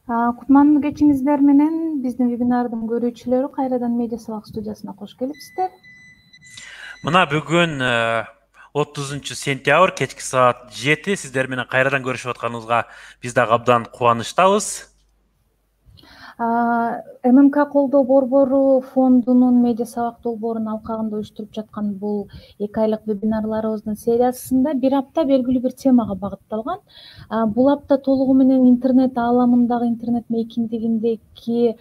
Кутмандуу кечиңиздер менен биздин вебинардын көрүүчүлөрү кайрадан медиа сабак студиясына кош келипсиздер. Мына бүгүн 30 сентябрь кечки саат 7 сиздер менен кайрадан көрүшүп атканыбызга биз дагы абдан кубанычтабыз. ММК колдоо борбору фондунун медиа сабак долбоорунун алкагында уюштуруп жаткан бул 2 айлык вебинарларыбыздын сериясында бир апта белгилүү бир темага багытталган. Бул апта толугу менен интернет ааламындагы интернет мейкиндигиндеги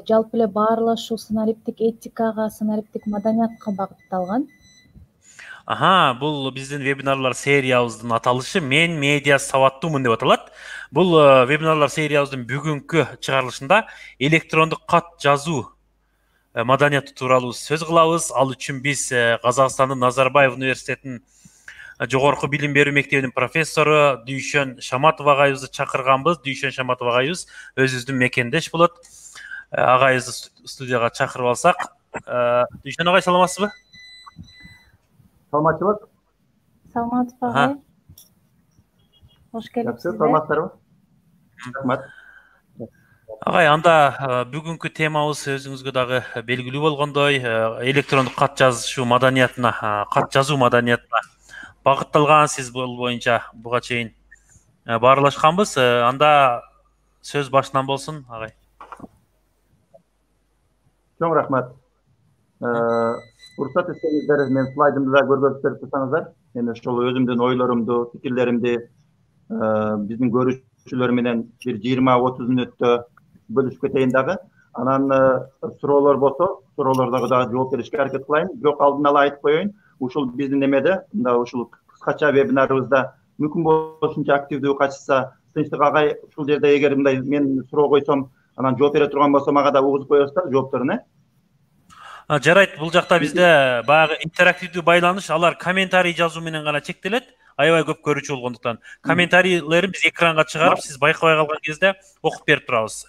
жалпы эле баарлашуу, санариптик этикага, санариптик маданиятка багытталган. Бул биздин вебинарлар сериябыздын аталышы "Мен медиа сабаттуумун" деп аталат. Бул вебинарлар сериябыздын бүгүнкү чыгарылышында электрондук кат жазуу маданияты тууралуу сөз кылабыз. Ал үчүн биз Казакстандын Назарбаев университетинин жогорку билим берүү мектебинин профессору Дүйшөн Шаматов агайыбызды чакырганбыз. Дүйшөн Шаматов агайыбыз өзүбүздүн мекендеш болот. Агайыбызды студияга чакырып алсак. Дүйшөн агай, саламатсызбы? Саламатчылык. Саламатов агай. Кош келипсиз. Саламатсыздарбы? Рахмат. Агай, анда бүгүнкү темабыз өзүңүзгө дагы белгилүү болгондой электрондук кат жазуу маданиятына багытталган. Сиз бул боюнча буга чейин баарлашканбыз. Анда сөз башынан болсун, агай. Чоң рахмат. Уруксат этсеңиздер, мен слайдымды да көргөзүп берип турсаңыздар, мен ошол өзүмдүн ойлорумду, пикирлеримди биздин көрүүчүлөр менен бир 20-30 мүнөттө бөлүшүп кетейин дагы. Анан суроолор болсо, суроолордогу дагы жооп беришке аракет кылайын. Бирок алдын ала айтып коеюн, ушул биздин эмеде, мында ушул кыскача вебинарыбызда мүмкүн болушунча активдүү катышса, Тынчтык агай ушул жерде эгер мындай мен суроо койсом, анан жооп бере турган болсо, мага да угузуп коесуздар жоопторун, Жарайт, бул жакта бизде баягы интерактивдүү байланыш, алар комментарий жазуу менен гана чектелет. Аябай көп көрүүчү болгондуктан комментарийлерин биз экранга чыгарып, сиз байкабай калган кезде окуп берип турабыз.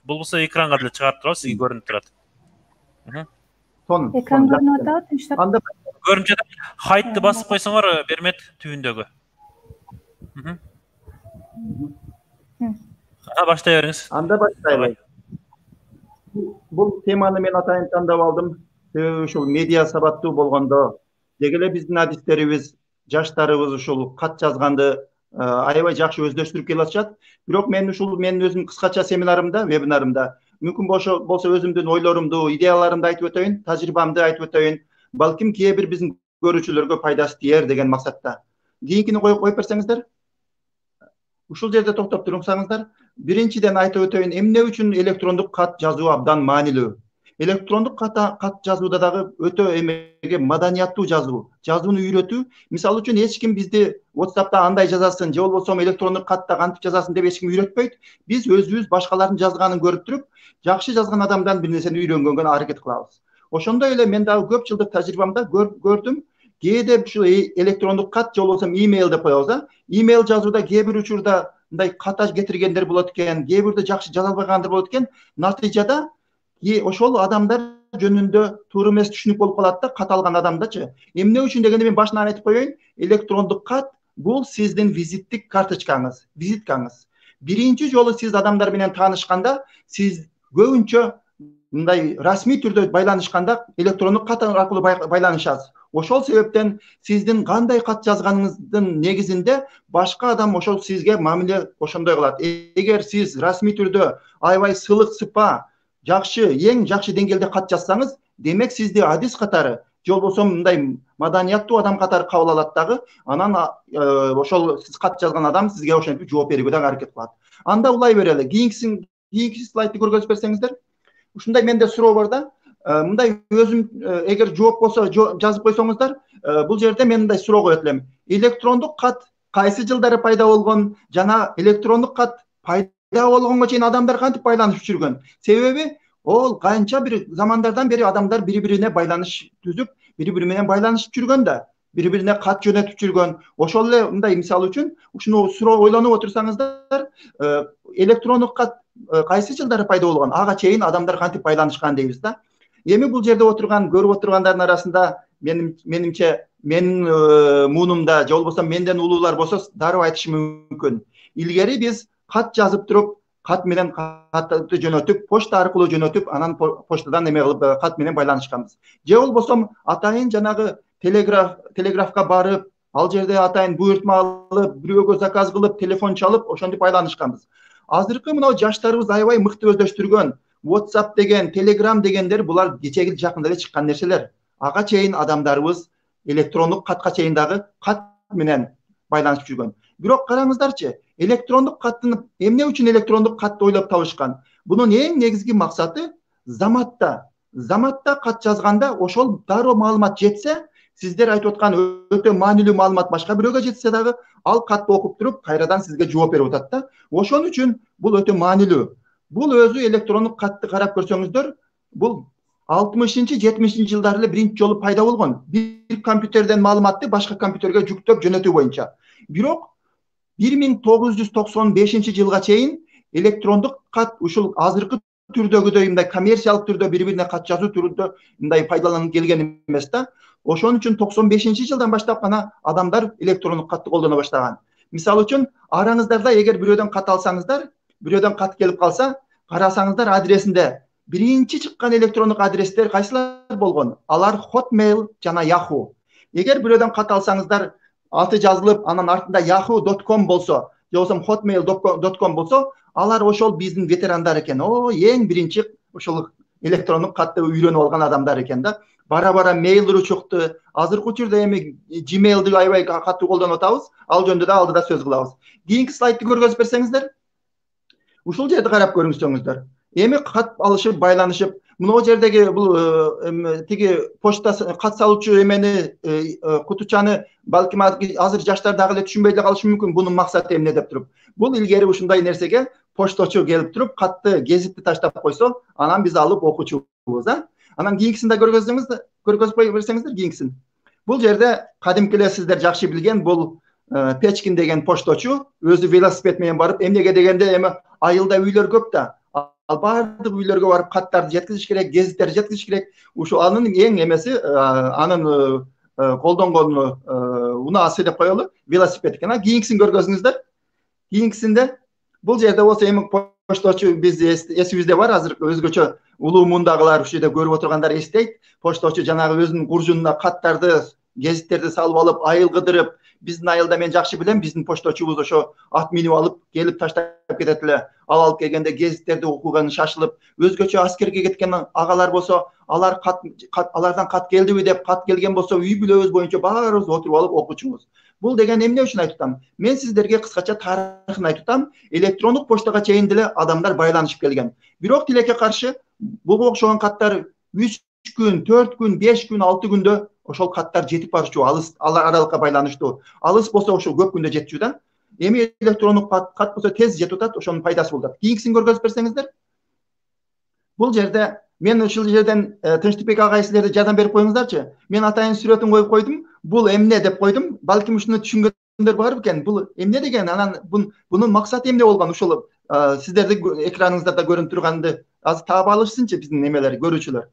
Болбосо экранга деле чыгарып турабыз, сизге көрүнүп турат. Экран көрүнүп атабы, Тынчтык? Көрүнүп жатат. Хайтты басып койсоңор, Бермет түбүндөгү. Баштай бериңиз. Анда баштайлы. Бул теманы мен атайын тандап алдым. Ушул медиа сабаттуу болгондо, деги эле биздин адистерибиз, жаштарыбыз ушул кат жазганды аябай жакшы өздөштүрүп келе атышат. Бирок мен өзүм кыскача семинарымда, вебинарымда мүмкүн болсо өзүмдүн ойлорумду, идеяларымды айтып өтөйүн, тажрыйбамды айтып өтөйүн. Балким кээ бир биздин көрүүчүлөргө пайдасы тиер деген максатта. Кийинкини коюп берсеңиздер. Ушул жерде токтоп туруңсаңыздар, биринчиден айтып өтөйүн, эмне үчүн электрондук кат жазуу абдан маанилүү. Электрондук кат жазууда дагы өтө эмеге маданияттуу жазууну үйрөтүү. Мисалы үчүн эч ким бизди WhatsApp'та андай жазасын, же болбосо электрондук катта кантип жазасын деп эч ким үйрөтпөйт. Биз өзүбүз башкалардын жазганын көрүп туруп, жакшы жазган адамдан бир нерсени үйрөнгөнгө аракет кылабыз. Ошондой эле мен дагы көп жылдык тажрыйбамда көрдүм. Кээде ушул электрондук кат же болбосо имейл деп коебуз, имейл жазууда кээ бир учурда мындай ката кетиргендер болот экен, кээ бирде жакшы жаза албагандар болот экен. Натыйжада ошол адамдар жөнүндө туура эмес түшүнүк болуп калат да, кат алган адамдачы. Эмне үчүн дегенде мен башынан айтып коеюн, электрондук кат бул сиздин визиттик карточкаңыз, визиткаңыз. Биринчи жолу сиз адамдар менен таанышканда, сиз көбүнчө мындай расмий түрдө байланышканда электрондук кат аркылуу байланышасыз. Ошол себептен сиздин кандай кат жазганыңыздын негизинде башка адам ошол сизге мамиле ошондой кылат. Эгер сиз расмий түрдө аябай сылык сыпа, жакшы, эң жакшы деңгээлде кат жазсаңыз, демек сизди адис катары, же болбосо мындай маданияттуу адам катары кабыл алат дагы, анан ошол сиз кат жазган адам сизге ошентип жооп берүүгө дагы аракет кылат. Анда улай берели. Кийинки слайдты көргөзүп берсеңиздер. Ушундай менде суроо бар да. Мындай өзүм эгер жооп болсо жазып койсоңуздар, бул жерде мен мындай суроо коет элем. Электрондук кат кайсы жылдары пайда болгон, жана электрондук кат пайда болгонго чейин адамдар кантип байланышып жүргөн? Себеби ол канча бир замандардан бери адамдар бири-бирине байланыш түзүп, бири-бири менен байланышып жүргөн да, бири-бирине кат жөнөтүп жүргөн. Ошол эле мындай мисалы үчүн ушуну суроо ойлонуп отурсаңыздар, электрондук кат кайсы жылдары пайда болгон? Ага чейин адамдар кантип байланышкан дейбиз да. Эми бул жерде көрүп отургандардын арасында менимче менин муунумда же болбосо менден улуулар болсо дароо айтышы мүмкүн. Илгери биз кат жазып туруп, кат менен катты жөнөтүп, почта аркылуу жөнөтүп, анан почтадан эме кылып кат менен байланышканбыз. Же болбосо атайын жанагы телеграфка барып, ал жерде атайын буйртма алып, бирөөгө заказ кылып, телефон чалып, ошентип байланышканбыз. Азыркы мына жаштарыбыз аябай мыкты өздөштүргөн WhatsApp деген, Telegram дегендер булар кечеги жакында эле чыккан нерселер. Ага чейин адамдарыбыз электрондук катка чейин дагы кат менен байланышып жүргөн. Бирок караңыздарчы, электрондук каттын эмне үчүн электрондук катты ойлоп табышкан? Бунун эң негизги максаты заматта кат жазганда ошол дароо маалымат жетсе, сиздер айтып аткан өтө маанилүү маалымат башка бирөөгө жетсе дагы, ал катты окуп туруп, кайрадан сизге жооп берип атат да. Ошон үчүн бул өтө маанилүү. Бул өзү электрондук катты карап көрсөңүздөр, бул 60-70 жылдары эле биринчи жолу пайда болгон. Бир компьютерден маалыматты башка компьютерге жүктөп жөнөтүү боюнча. Бирок 1995 жылга чейин электрондук кат ушул азыркы түрдөгүдөй мындай коммерциялык түрдө бири-бирине кат жазуу түрдө мындай пайдаланып келген эмес да. Ошон үчүн 95 жылдан баштап гана адамдар электрондук катты колдоно баштаган. Мисалы үчүн, араңыздарда эгер бирөөдөн кат алсаңыздар, бирөөдөн кат келип калса, карасаңыздар адресинде биринчи чыккан электрондук адрестер кайсылар болгон? Алар Hotmail жана Yahoo. Эгер бирөөдөн кат алсаңыздар, аты жазылып, анан артында yahoo.com болсо, же болбосо hotmail.com болсо, алар ошол биздин ветерандар экен. Эң биринчи ошол электрондук катты үйрөнүп алган адамдар экен да. Бара-бара Mail.ru чыкты. Азыркы учурда эми Gmail'ди аябай катуу колдонуп атабыз. Ал жөнүндө да алдыда сөз кылабыз. Кийинки слайдты көргөзүп берсеңиздер. Ушул жерди карап көрүңүздөр. Эми кат алышып, байланышып, мына жердеги бул тиги почта кат салуучу эмени кутучаны балким азыр жаштар дагы эле түшүнбөй эле калышы мүмкүн, бунун максаты эмне деп туруп. Бул илгери ушундай нерсеге почточу келип туруп, катты гезитти таштап койсо, анан биз алып окучубуз, Анан кийинкисин да көргөзүп берсеңиздер, кийинкисин. Бул жерде кадимки эле сиздер жакшы билген бул Печкин деген почточу өзү велосипед менен барып, эмнеге дегенде эми айылда үйлөр көп да. Ал бардык үйлөргө барып каттарды жеткизиш керек, гезиттерди жеткизиш керек. Ушул анын эң эмеси, анын колдонгон унаасы деп коелу, велосипед экен. Кийинкисин көргөзүңүздөр. Кийинкисинде бул жерде болсо эми почточу биз эсибизде бар, азыр өзгөчө улуу мундагылар ушул жерде көрүп отургандар эстейт. Почточу жанагы өзүнүн куржунуна каттарды, гезиттерди салып алып, айыл кыдырып, биздин айылда мен жакшы билем, биздин почточубуз ошо ат минип алып келип таштап кетет эле. Ал алып келгенде гезиттерди окуган шашылып, өзгөчө аскерге кеткен агалар болсо, алардан кат келдиби деп, кат келген болсо үй бүлөбүз боюнча баарыбыз отуруп алып окучубуз. Бул деген эмне үчүн айтып атам? Мен сиздерге кыскача тарыхын айтып атам. Электрондук почтага чейин деле адамдар байланышып келген. Бирок тилекке каршы буга окшогон каттар 3 күн, 4 күн, 5 күн, 6 күндө ошол каттар жетип барчу, алар аралыкка байланыштуу. Алыс болсо ошол көп күндө жетчү да. Эми электрондук кат болсо тез жетип атат, ошонун пайдасы болот. Кийинкисин көргөзүп берсеңиздер. Бул жерде мен ушул жерден Тынчтыкбек агай силерде жардам берип коюңуздарчы. Мен атайын сүрөтүн коюп койдум. Бул эмне деп койдум. Балким ушуну түшүнгөндөр бар бекен. Бул эмне деген? Анан бунун максаты эмне болгон? Ушул сиздердин экраныңыздарда көрүнүп турганды азыр таап алышсынчы биздин немелер, көрүүчүлөр.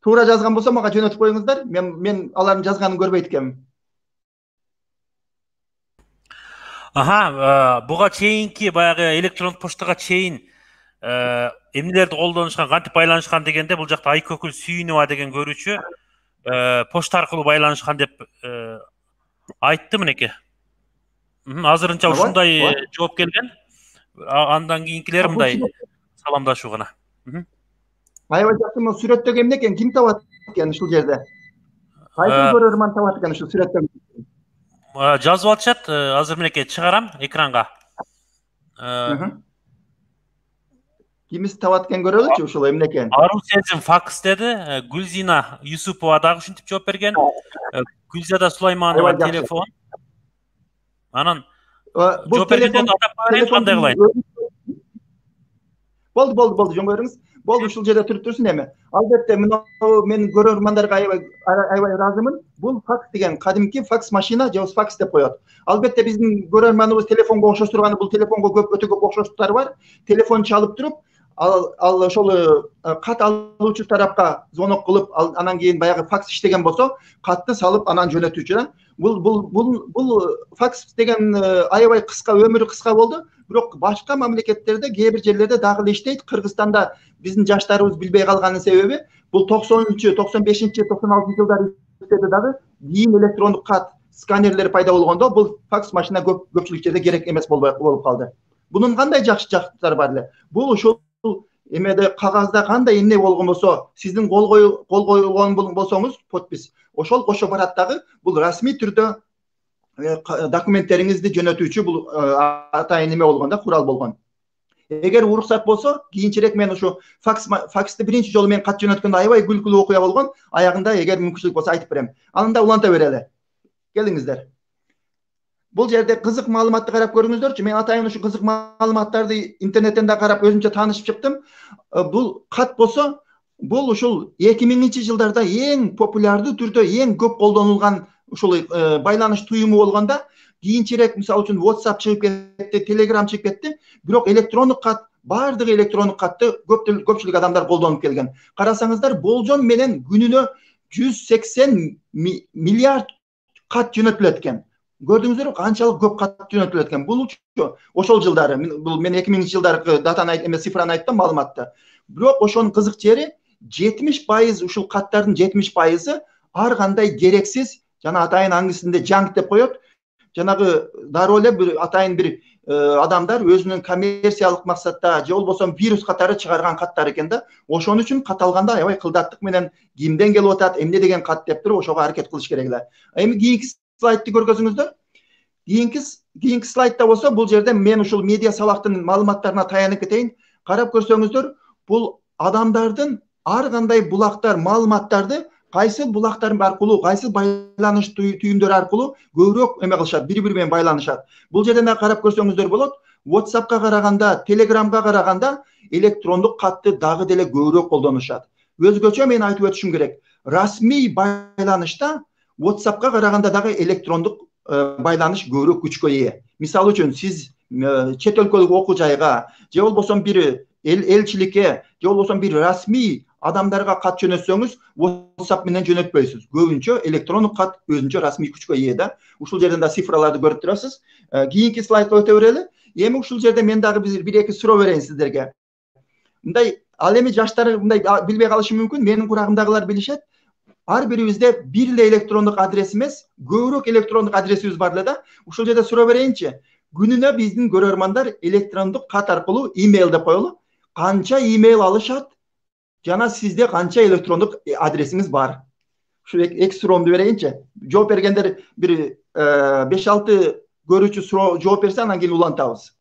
Туура жазган болсо мага жөнөтүп коюңуздар. Мен алардын жазганын көрбөйт экенмин. Буга чейинки баягы электрондук почтага чейин эмнелерди колдонушкан, кантип байланышкан дегенде бул жакта Айкөкүл Сүйүнова деген көрүүчү почта аркылуу байланышкан деп айтты мынеке. Азырынча ушундай жооп келген. Андан кийинкилер мындай саламдашуу гана. Аябай жакшы. Мына сүрөттөгү эмне экен? Ким табат экен ушул жерде? Кайсы көрөрман табат экен ушул сүрөттө? Жазып атышат. Азыр мынеке чыгарам экранга. Кимис табат экен көрөлүчү, ушул эмне экен? Ару Сезим факс деди. Гүлзина Юсупова дагы ушинтип жооп берген. Гүлзада Сулайманова телефон. Анан жооп бергендерди атап берейин, кандай кылайын? Болду, жөн көрүңүз. Болду, ушул жерде туруп турсун эми. Албетте, мен көрөрмандарга аябай ыраазымын. Бул факс деген кадимки факс машина же факс деп коет. Албетте биздин көрөрманыбыз телефонго окшоштурганы, бул телефонго өтө көп окшоштуктары бар. Телефон чалып туруп, ал ошол кат алуучу тарапка звонок кылып, анан кийин баягы факс иштеген болсо, катты салып анан жөнөтүүчү да. Бул факс деген аябай кыска, өмүрү кыска болду. Бирок башка мамлекеттерде, кээ бир жерлерде дагы эле иштейт. Кыргызстанда биздин жаштарыбыз билбей калганын себеби бул 90-чы, 95-чи, 96-чы жылдары дагы кийин электрондук кат сканерлер пайда болгондо бул факс машина көпчүлүк жерде керек эмес болуп калды. Бунун кандай жакшы жактары бар эле? Бул ошол эмеде кагазда кандай эмне болгон болсо, сиздин кол койгон болсоңуз подпись, ошол кошо барат дагы. Бул расмий түрдө документтериңизди жөнөтүүчү бул атайын эме болгон да, курал болгон. Эгер уруксат болсо, кийинчерээк мен ушу факсты биринчи жолу мен кат жөнөткөндө аябай күлкүлүү окуя болгон. Аягында эгер мүмкүнчүлүк болсо айтып берем. Анында уланта берели. Келиңиздер. Бул жерде кызык маалыматты карап көрүңүздөрчү. Мен атайын ушу кызык маалыматтарды интернеттен да карап өзүмчө таанышып чыктым. Бул кат болсо, бул ушул 2000-чи жылдарда эң популярдуу түрдө, эң көп колдонулган ушул байланыш туюму болгонда, кийинчерээк мисалы үчүн WhatsApp чыгып кетти, Telegram чыгып кетти. Бирок электрондук кат, бардыгы электрондук катты көпчүлүк адамдар колдонуп келген. Карасаңыздар, болжол менен күнүнө 180 миллиард кат жөнөтүлөт экен. Көрдүңүздөрбү канчалык көп кат жөнөтүлөт экен? Бул ошол жылдары, бул мен 2000-чи жылдары датаны эмес, цифраны айттым, маалыматты. Бирок ошонун кызык жери 70% ушул каттардын 70% ар кандай керексиз, жана атайын англисинде junk деп коет. Жанагы дароо эле бир атайын бир адамдар өзүнүн коммерциялык максатта же болбосо вирус катары чыгарган каттар экен да. Ошон үчүн кат алганда аябай кылдаттык менен кимден келип атат, эмне деген кат деп туруп ошого аракет кылыш керек эле. Эми кийинки слайдты көргөзүңүздөр. Кийинки слайдта болсо, бул жерде мен ушул медиа сабактын маалыматтарына таянып кетейин. Карап көрсөңүздөр, бул адамдардын ар кандай булактар, маалыматтарды кайсы булактар аркылуу, кайсы байланыш түйүндөр аркылуу көбүрөөк эме кылышат, бири-бири менен байланышат. Бул жерден да карап көрсөңүздөр болот. WhatsAppка караганда, Telegramга караганда электрондук катты дагы деле көбүрөөк колдонушат. Өзгөчө мен айтып өтүшүм керек. Расмий байланышта WhatsAppка караганда дагы электрондук байланыш көбүрөөк күчкө ээ. Мисалы үчүн сиз чет өлкөлүк окуу жайга, же болбосо бир элчиликке, же болбосо бир расмий адамдарга кат жөнөтсөңүз, WhatsApp менен жөнөтпөйсүз. Көбүнчө электрондук кат өзүнчө расмий күчкө ээ да. Ушул жерден да цифраларды көрүп турасыз. Кийинки слайдка өтө берели. Эми ушул жерде мен дагы бир-эки суроо берейин сиздерге. Мындай, ал эми жаштар мындай билбей калышы мүмкүн, менин курагымдагылар билишет. Ар бирибизде бир эле электрондук адрес эмес, көбүрөөк электрондук адресибиз бар эле да. Ушул жерде суроо берейинчи. Күнүнө биздин көрөрмандар электрондук кат аркылуу имейл деп коелу, канча имейл алышат? Жана сизде канча электрондук адресиңиз бар? Ушу эки суроомду берейинчи. Жооп бергендер бир 5-6 көрүүчү суроо жооп берсе, анан кийин улантабыз.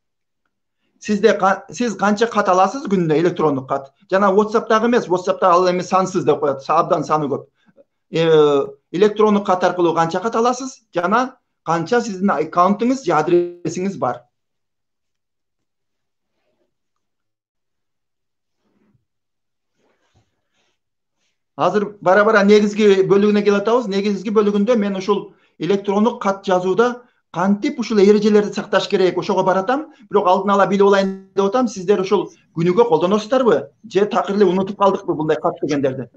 Сиз канча кат аласыз күнүнө, электрондук кат? Жана WhatsApp'тагы эмес, WhatsApp'та ал эми сансыз деп коет, абдан саны көп. Электрондук кат аркылуу канча кат аласыз? Жана канча сиздин аккаунтуңуз же адресиңиз бар? Азыр бара-бара негизги бөлүгүнө келип атабыз. Негизги бөлүгүндө мен ушул электрондук кат жазууда кантип ушул эрежелерди сакташ керек, ошого баратам. Бирок алдын ала билип алайын деп атам. Сиздер ушул күнүгө колдоносуздарбы? Же такыр эле унутуп калдыкпы мындай кат дегендерди?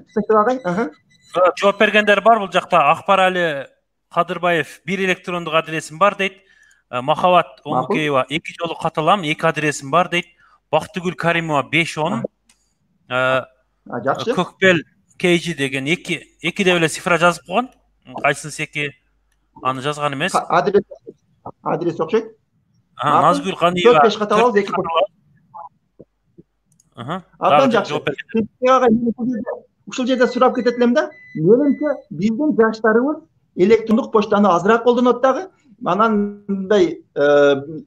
Жооп бергендер бар бул жакта. Акбарали Кадырбаев бир электрондук адресим бар дейт. Махабат Оңукеева 2 жолу кат алам, 2 адресим бар дейт. Бактыгүл Каримова 5-10. Жакшы. Көкбел KG деген 2 деп эле цифра жазып койгон. Кайсынысы 2 аны жазган эмес. Адрес окшойт. Назгүл Каниева 4-5 кат алабыз, 2 кат. Абдан жакшы. Ушул жерде сурап кетет элем да. Менимче биздин жаштарыбыз электрондук поштаны азыраак колдонот дагы. Анан мындай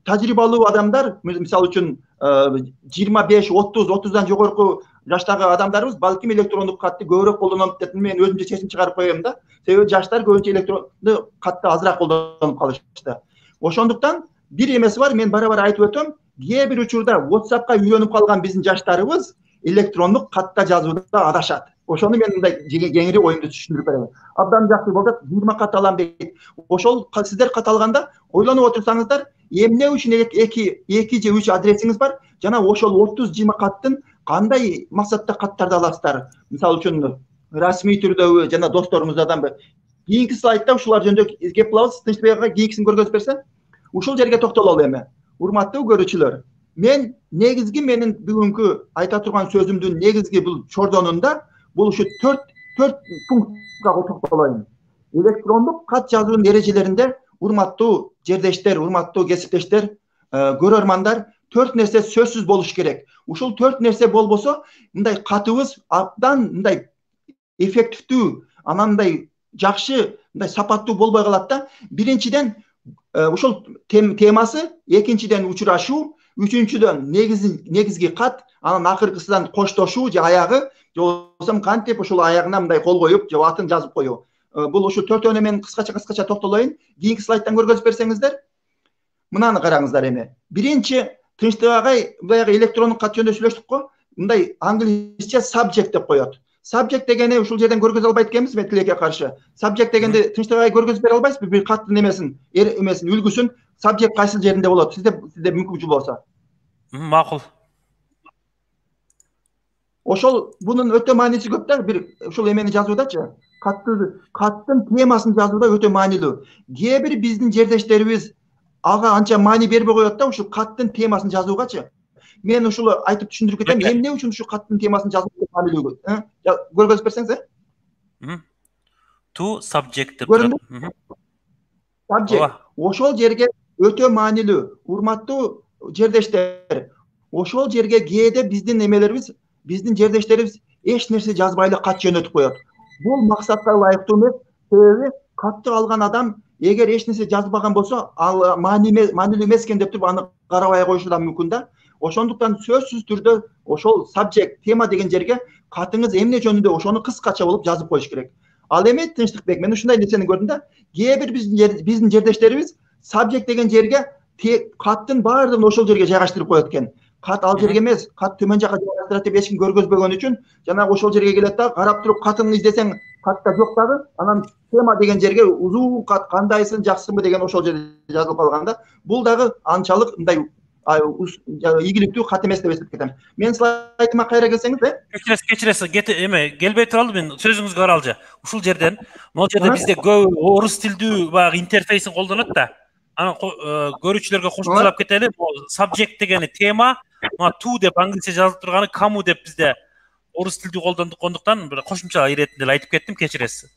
тажрыйбалуу адамдар, мисалы үчүн 25, 30, 30дан жогорку жаштагы адамдарыбыз балким электрондук катты көбүрөөк колдонот деп мен өзүмчө чечим чыгарып коем да. Себеби жаштар көбүнчө электрондук катты азыраак колдонуп калышты. Ошондуктан бир эмеси бар, мен бара-бара айтып өтөм. Кээ бир учурда WhatsApp'ка үйрөнүп калган биздин жаштарыбыз электрондук катта жазууда адашат. Ошону мен мындай кеңири оюмду түшүндүрүп берем. Абдан жакшы болот, 20 кат алам дейт. Ошол сиздер кат алганда ойлонуп отурсаңыздар, эмне үчүн 2 же 3 адресиңиз бар? Жана ошол 30-20 каттын кандай максатта каттарды аласыздар? Мисалы үчүн расмий түрдөгү жана досторуңуздардан кийинки слайдда ушулар жөнүндө кеп кылабыз. Тынчбек ага кийинкисин көргөзүп берсе, ушул жерге токтололу эми. Урматтуу көрүүчүлөр, мен негизги менин бүгүнкү айта турган сөзүмдүн негизги бул чордонунда бул ушу төрт пунктка токтолоюн. Электрондук кат жазуунун эрежелеринде урматтуу жердештер, урматтуу кесиптештер, көрөрмандар, төрт нерсе сөзсүз болуш керек. Ушул төрт нерсе болбосо, мындай катыбыз абдан мындай эффективдүү, анан мындай жакшы, мындай сапаттуу болбой калат да. Биринчиден ушул темасы, экинчиден учурашуу, үчүнчүдөн негизги кат, анан акыркысынан коштошуу же аягы, же болбосо кантип ушул аягына мындай кол коюп, же атын жазып коюу. Бул ушу төртөөнө мен кыскача токтолоюн. Кийинки слайдтан көргөзүп берсеңиздер. Мынаны караңыздар эми. Биринчи, Тынчтык агай баягы электрондук кат жөнүндө сүйлөштүк го. Мындай англисче subject деп коет. Subject дегени ушул жерден көргөзө албайт экенбиз, мен тилекке каршы. Subject дегенде Тынчтык агай көргөзүп бере албайсызбы? Бир каттын эмесин, үлгүсүн, subject кайсы жеринде болот? Сизде мүмкүнчүлүк болсо. Макул. Ошол бунун өтө мааниси көп да, бир ушул эмени жазуудачы. Каттын темасын жазууда өтө маанилүү. Кээ бир биздин жердештерибиз ага анча маани бербей коет да, ушул каттын темасын жазуугачы. Мен ушул айтып түшүндүрүп кетем, эмне үчүн ушул каттын темасын жазуу маанилүү? Көргөзүп берсеңиз. To subject деп турат. Subject. Ошол жерге өтө маанилүү. Урматтуу жердештер, ошол жерге кээде биздин эмелерибиз, биздин жердештерибиз эч нерсе жазбай эле кат жөнөтүп коет. Бул максатка ылайыктуу эмес, себеби катты алган адам эгер эч нерсе жазбаган болсо, ал маанилүү эмес экен деп туруп аны карабай коюшу да мүмкүн да. Ошондуктан сөзсүз түрдө ошол subject, тема деген жерге катыңыз эмне жөнүндө ошону кыскача болуп жазып коюш керек. Ал эми Тынчтыкбек, мен ушундай нерсени көрдүм да, кээ бир биздин жердештерибиз subject деген жерге каттын баардыгын ошол жерге жайгаштырып коет экен. Кат ал жерге эмес, кат төмөн жака жайгаштырат деп эч ким көргөзбөгөн үчүн, жана ошол жерге келет да, карап туруп катын издесең, катта жок дагы, анан тема деген жерге узун кат, кандайсың, жакшысыңбы деген ошол жерде жазылып калган да. Бул дагы анчалык мындай ийгиликтүү кат эмес деп эсептеп кетем. Мен слайдыма кайра келсеңиз, Кечиресиз, келбей туралы мен сөзүңүзгө каралжы. Ушул жерден, могул жерде бизде көп орус тилдүү баягы интерфейсин колдонот да. Анан көрүүчүлөргө кошумчалап кетели. Subject дегени тема, to деп англисче жазылып турганы кому деп бизде орус тилдүү колдондуктан бир кошумча иретинде айтып кеттим, кечиресиз.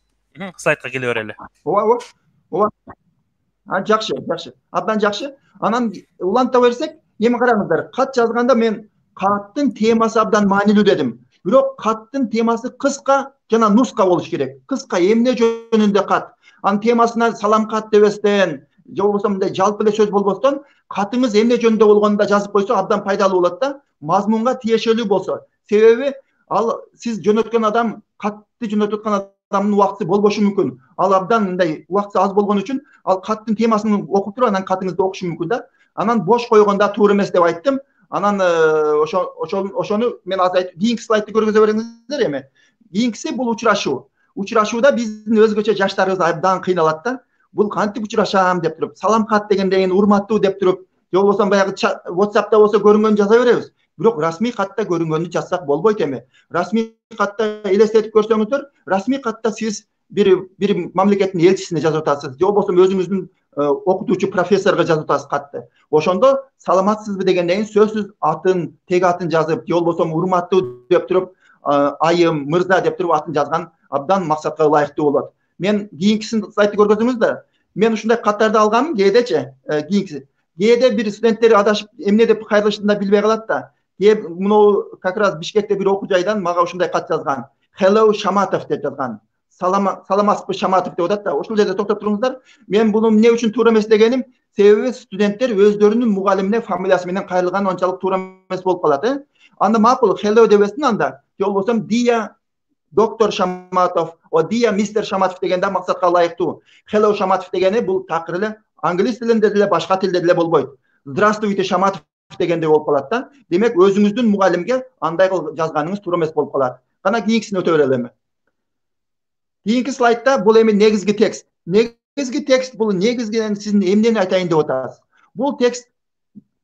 Слайдка келе берели. Ооба. Жакшы. Абдан жакшы. Анан уланта берсек, эми караңыздар, кат жазганда мен каттын темасы абдан маанилүү дедим. Бирок каттын темасы кыска жана нуска болуш керек. Кыска эмне жөнүндө кат. Анын темасына салам кат дебестен, же болбосо мындай жалпы эле сөз болбостон, катыңыз эмне жөнүндө болгонун да жазып койсо абдан пайдалуу болот да. Мазмунга тиешелүү болсо. Себеби ал сиз жөнөткөн адам, катты жөнөтүп аткан адамдын убакыты болбошу мүмкүн. Ал абдан мындай убакыты аз болгон үчүн ал каттын темасын окуп туруп анан катыңызды окушу мүмкүн да. Анан бош койгонда туура эмес деп айттым. Анан ошону мен азыр айтып, кийинки слайдты көргөзө бериңиздер эми. Кийинкиси бул учурашуу. Учурашууда биздин өзгөчө жаштарыбыз абдан кыйналат да. Бул кантип учурашам деп туруп, салам кат дегенден урматтуу деп туруп, же болбосо баягы WhatsApp'та болсо көрүнгөнү жаза беребиз. Бирок расмий катта көрүнгөнү жазсак болбойт эми. Расмий катта элестетип көрсөңүздөр, расмий катта сиз бир мамлекеттин элчисине жазып атасыз, же болбосо өзүңүздүн окутуучу профессорго жазып атасыз катты. Ошондо саламатсызбы дегенден кийин сөзсүз атын, тег атын жазып, же болбосо урматтуу деп туруп, айым, мырза деп туруп атын жазган абдан максатка ылайыктуу болот. Мен кийинкисин слайдты көргөзөңүздөр. Мен ушундай каттарды алгам, кээдечи, кийинкиси. Кээде бир студенттер адашып эмне деп кайрылышын да билбей калат да. Мынау как раз Бишкекте бир окуу жайдан мага ушундай кат жазган. Hello Шаматов деп жазган. Саламатсызбы Шаматов деп атат да. Ошол жерде токтоп туруңуздар. Мен буну эмне үчүн туура эмес дегеним, себеби студенттер өздөрүнүн мугалимине фамилиясы менен кайрылган ончалык туура эмес болуп калат, Анда макул hello дебесин анда. Же болбосо Dia доктор Шаматов, Dia мистер Шаматов дегенде максатка ылайыктуу. Hello Шаматов дегени бул такыр эле англис тилинде деле, башка тилде деле болбойт. Здравствуйте Шаматов дегенде болуп калат да. Демек өзүңүздүн мугалимге андай жазганыңыз туура эмес болуп калат. Кана кийинкисин өтө берели. Кийинки слайдта бул эми негизги текст. Негизги текст бул негизгиден сиздин эмнени айтайын деп атасыз. Бул текст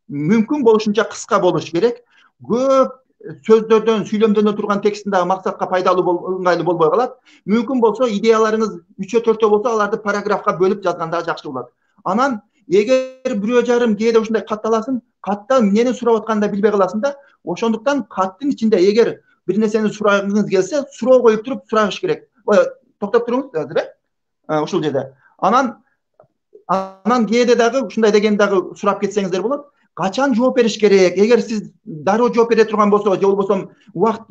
мүмкүн болушунча кыска болуш керек. Көп сөздөрдөн сүйлөмдөн турган текстиндагы максатка пайдалуу ыңгайлуу болбой калат. Мүмкүн болсо идеяларыңыз 3-4 болсо аларды параграфка бөлүп жазганда жакшы болот. Анан эгер бирөө жарым кээде ушундай кат аласың, катта эмнени сурап атканын да билбей каласың да, ошондуктан каттын ичинде эгер бир нерсени сурагыңыз келсе, суроо коюп туруп сурагыш керек. Токтоп туруңуз азыр, ушул жерде. Анан кээде дагы ушундай деген дагы сурап кетсеңиздер болот. Качан жооп бериш керек? Эгер сиз дароо жооп бере турган болсо, же болбосо убакыт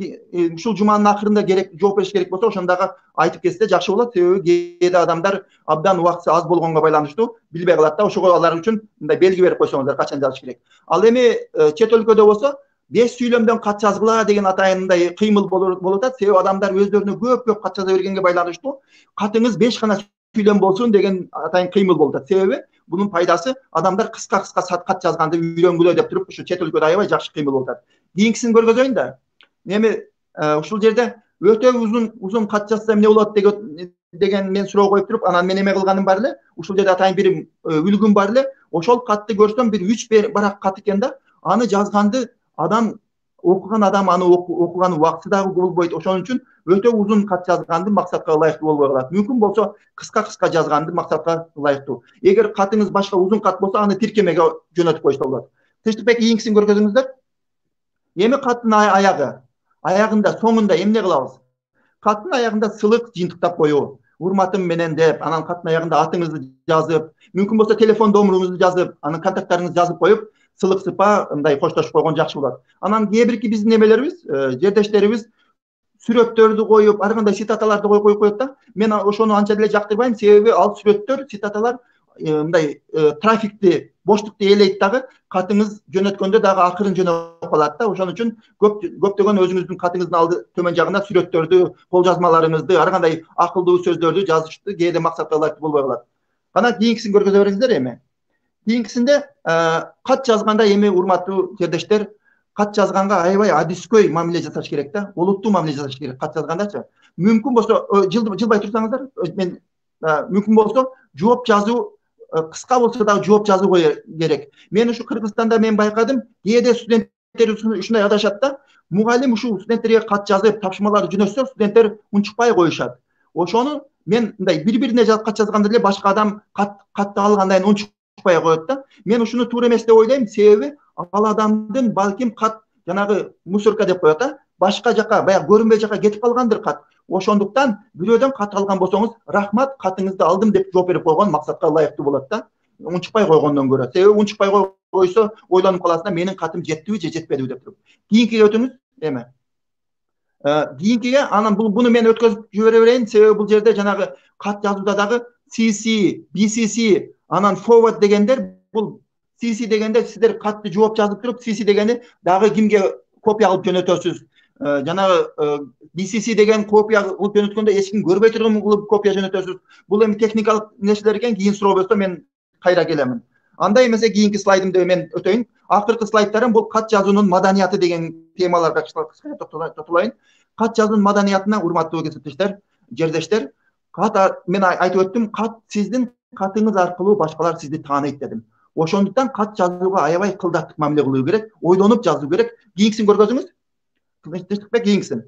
ушул жуманын акырында керек жооп бериш керек болсо, ошондо дагы айтып кетсе жакшы болот. Себеби кээде адамдар абдан убакыты аз болгонго байланыштуу билбей калат да, ошого алар үчүн мындай белги берип койсоңуздар качан жазыш керек. Ал эми чет өлкөдө болсо 5 сүйлөмдөн кат жазгыла деген атайындай кыймыл болуп атат. Себеби адамдар өздөрүнө көп кат жаза бергенге байланыштуу катыңыз 5 гана сүйлөм болсун деген атайын кыймыл болуп атат. Себеби bunun пайдасы адамдар кыска кат жазганды үйрөнгүлө деп туруп ушу чет өлкөдө аябай жакшы кыймыл болуп атат. Кийинкисин көргөзөйүн да. Эми ушул жерде өтө узун кат жазса эмне болот деген мен суроо коюп туруп, анан мен эме кылганым бар эле. Ушул жерде атайын бир үлгүм бар эле. Ошол катты көрсөм бир 3 барак кат экен да. Аны жазганды адам окуган адам аны окуган убакыты дагы болбойт. Ошон үчүн өтө узун кат жазганды максатка ылайыктуу болбой калат. Мүмкүн болсо кыска жазганды максатка ылайыктуу. Эгер катыңыз башка узун кат болсо, аны тиркемеге жөнөтүп койсо болот. Тынчтыкбек, кийинкисин көргөзүңүздөр. Эми каттын аягында, соңунда эмне кылабыз? Каттын аягында сылык жыйынтыктап коюу. Урматым менен деп, анан каттын аягында атыңызды жазып, мүмкүн болсо телефон номеруңузду жазып, анан контакттарыңызды жазып коюп, сылык сыпа мындай коштошуп койгон жакшы болот. Анан кээ бирки биздин эмелерибиз, жердештерибиз сүрөттөрдү коюп, ар кандай цитаталарды коюп коет да. Мен ошону анча деле жактырбайм, себеби ал сүрөттөр, цитаталар мындай трафикти, боштукту ээлейт дагы, катыңыз жөнөткөндө дагы акырын жөнөп калат да. Ошон үчүн көптөгөн өзүңүздүн катыңыздын алды төмөн жагында сүрөттөрдү, кол жазмаларыңызды, ар кандай акылдуу сөздөрдү жазышты кээде максатка ылайыктуу болбой калат. Анан кийинкисин көргөзө бериңиздер эми. Кийинкисинде кат жазганда эми урматтуу жердештер, кат жазганга аябай адискөй мамиле жасаш керек да, олуттуу мамиле жасаш керек кат жазгандачы. Мүмкүн болсо жылбай турсаңыздар, мен мүмкүн болсо жооп жазуу, кыска болсо дагы жооп жазуу керек. Мен ушу Кыргызстанда мен байкадым, кээде студенттер ушундай адашат да. Мугалим ушул студенттерге кат жазып, тапшырмаларды жөнөтсө, студенттер унчукпай коюшат. Ошону мен мындай бири-бирине кат жазганда эле башка адам катты алгандан кийин унчукпай коет да. Мен ушуну туура эмес деп ойлойм, себеби ал адамдын балким кат жанагы мусорка деп коет да, башка жака, баягы көрүнбөй жака кетип калгандыр кат. Ошондуктан бирөөдөн кат алган болсоңуз, рахмат, катыңызды алдым деп жооп берип койгон максатка ылайыктуу болот да. Унчукпай койгондон көрө. Себеби унчукпай койсо, ойлонуп каласың да, менин катым жеттиби же жетпедиби деп туруп. Кийинкиге өтүңүз эми. Кийинкиге анан буну мен өткөзүп жибере берейин, себеби бул жерде жанагы кат жазууда дагы CC, BCC, анан forward дегендер, бул CC дегенде сиздер катты жооп жазып туруп, CC дегени дагы кимге копия кылып жөнөтөсүз. Жанагы BCC деген копия кылып жөнөткөндө эч ким көрбөй турган кылып копия жөнөтөсүз. Бул эми техникалык нерселер экен, кийин суроо болсо мен кайра келемин. Андай эмесе кийинки слайдымды мен өтөйүн. Акыркы слайдтарым бул кат жазуунун маданияты деген темаларга кыскача токтолайын. Кат жазуунун маданиятына, урматтуу кесиптештер, жердештер, мен айтып өттүм, кат сиздин катыңыз аркылуу башкалар сизди тааныйт дедим. Ошондуктан кат жазууга аябай кылдаттык мамиле кылуу керек, ойлонуп жазуу керек. Кийинкисин көргөзүңүз. Тынчтыкбек, кийинкисин.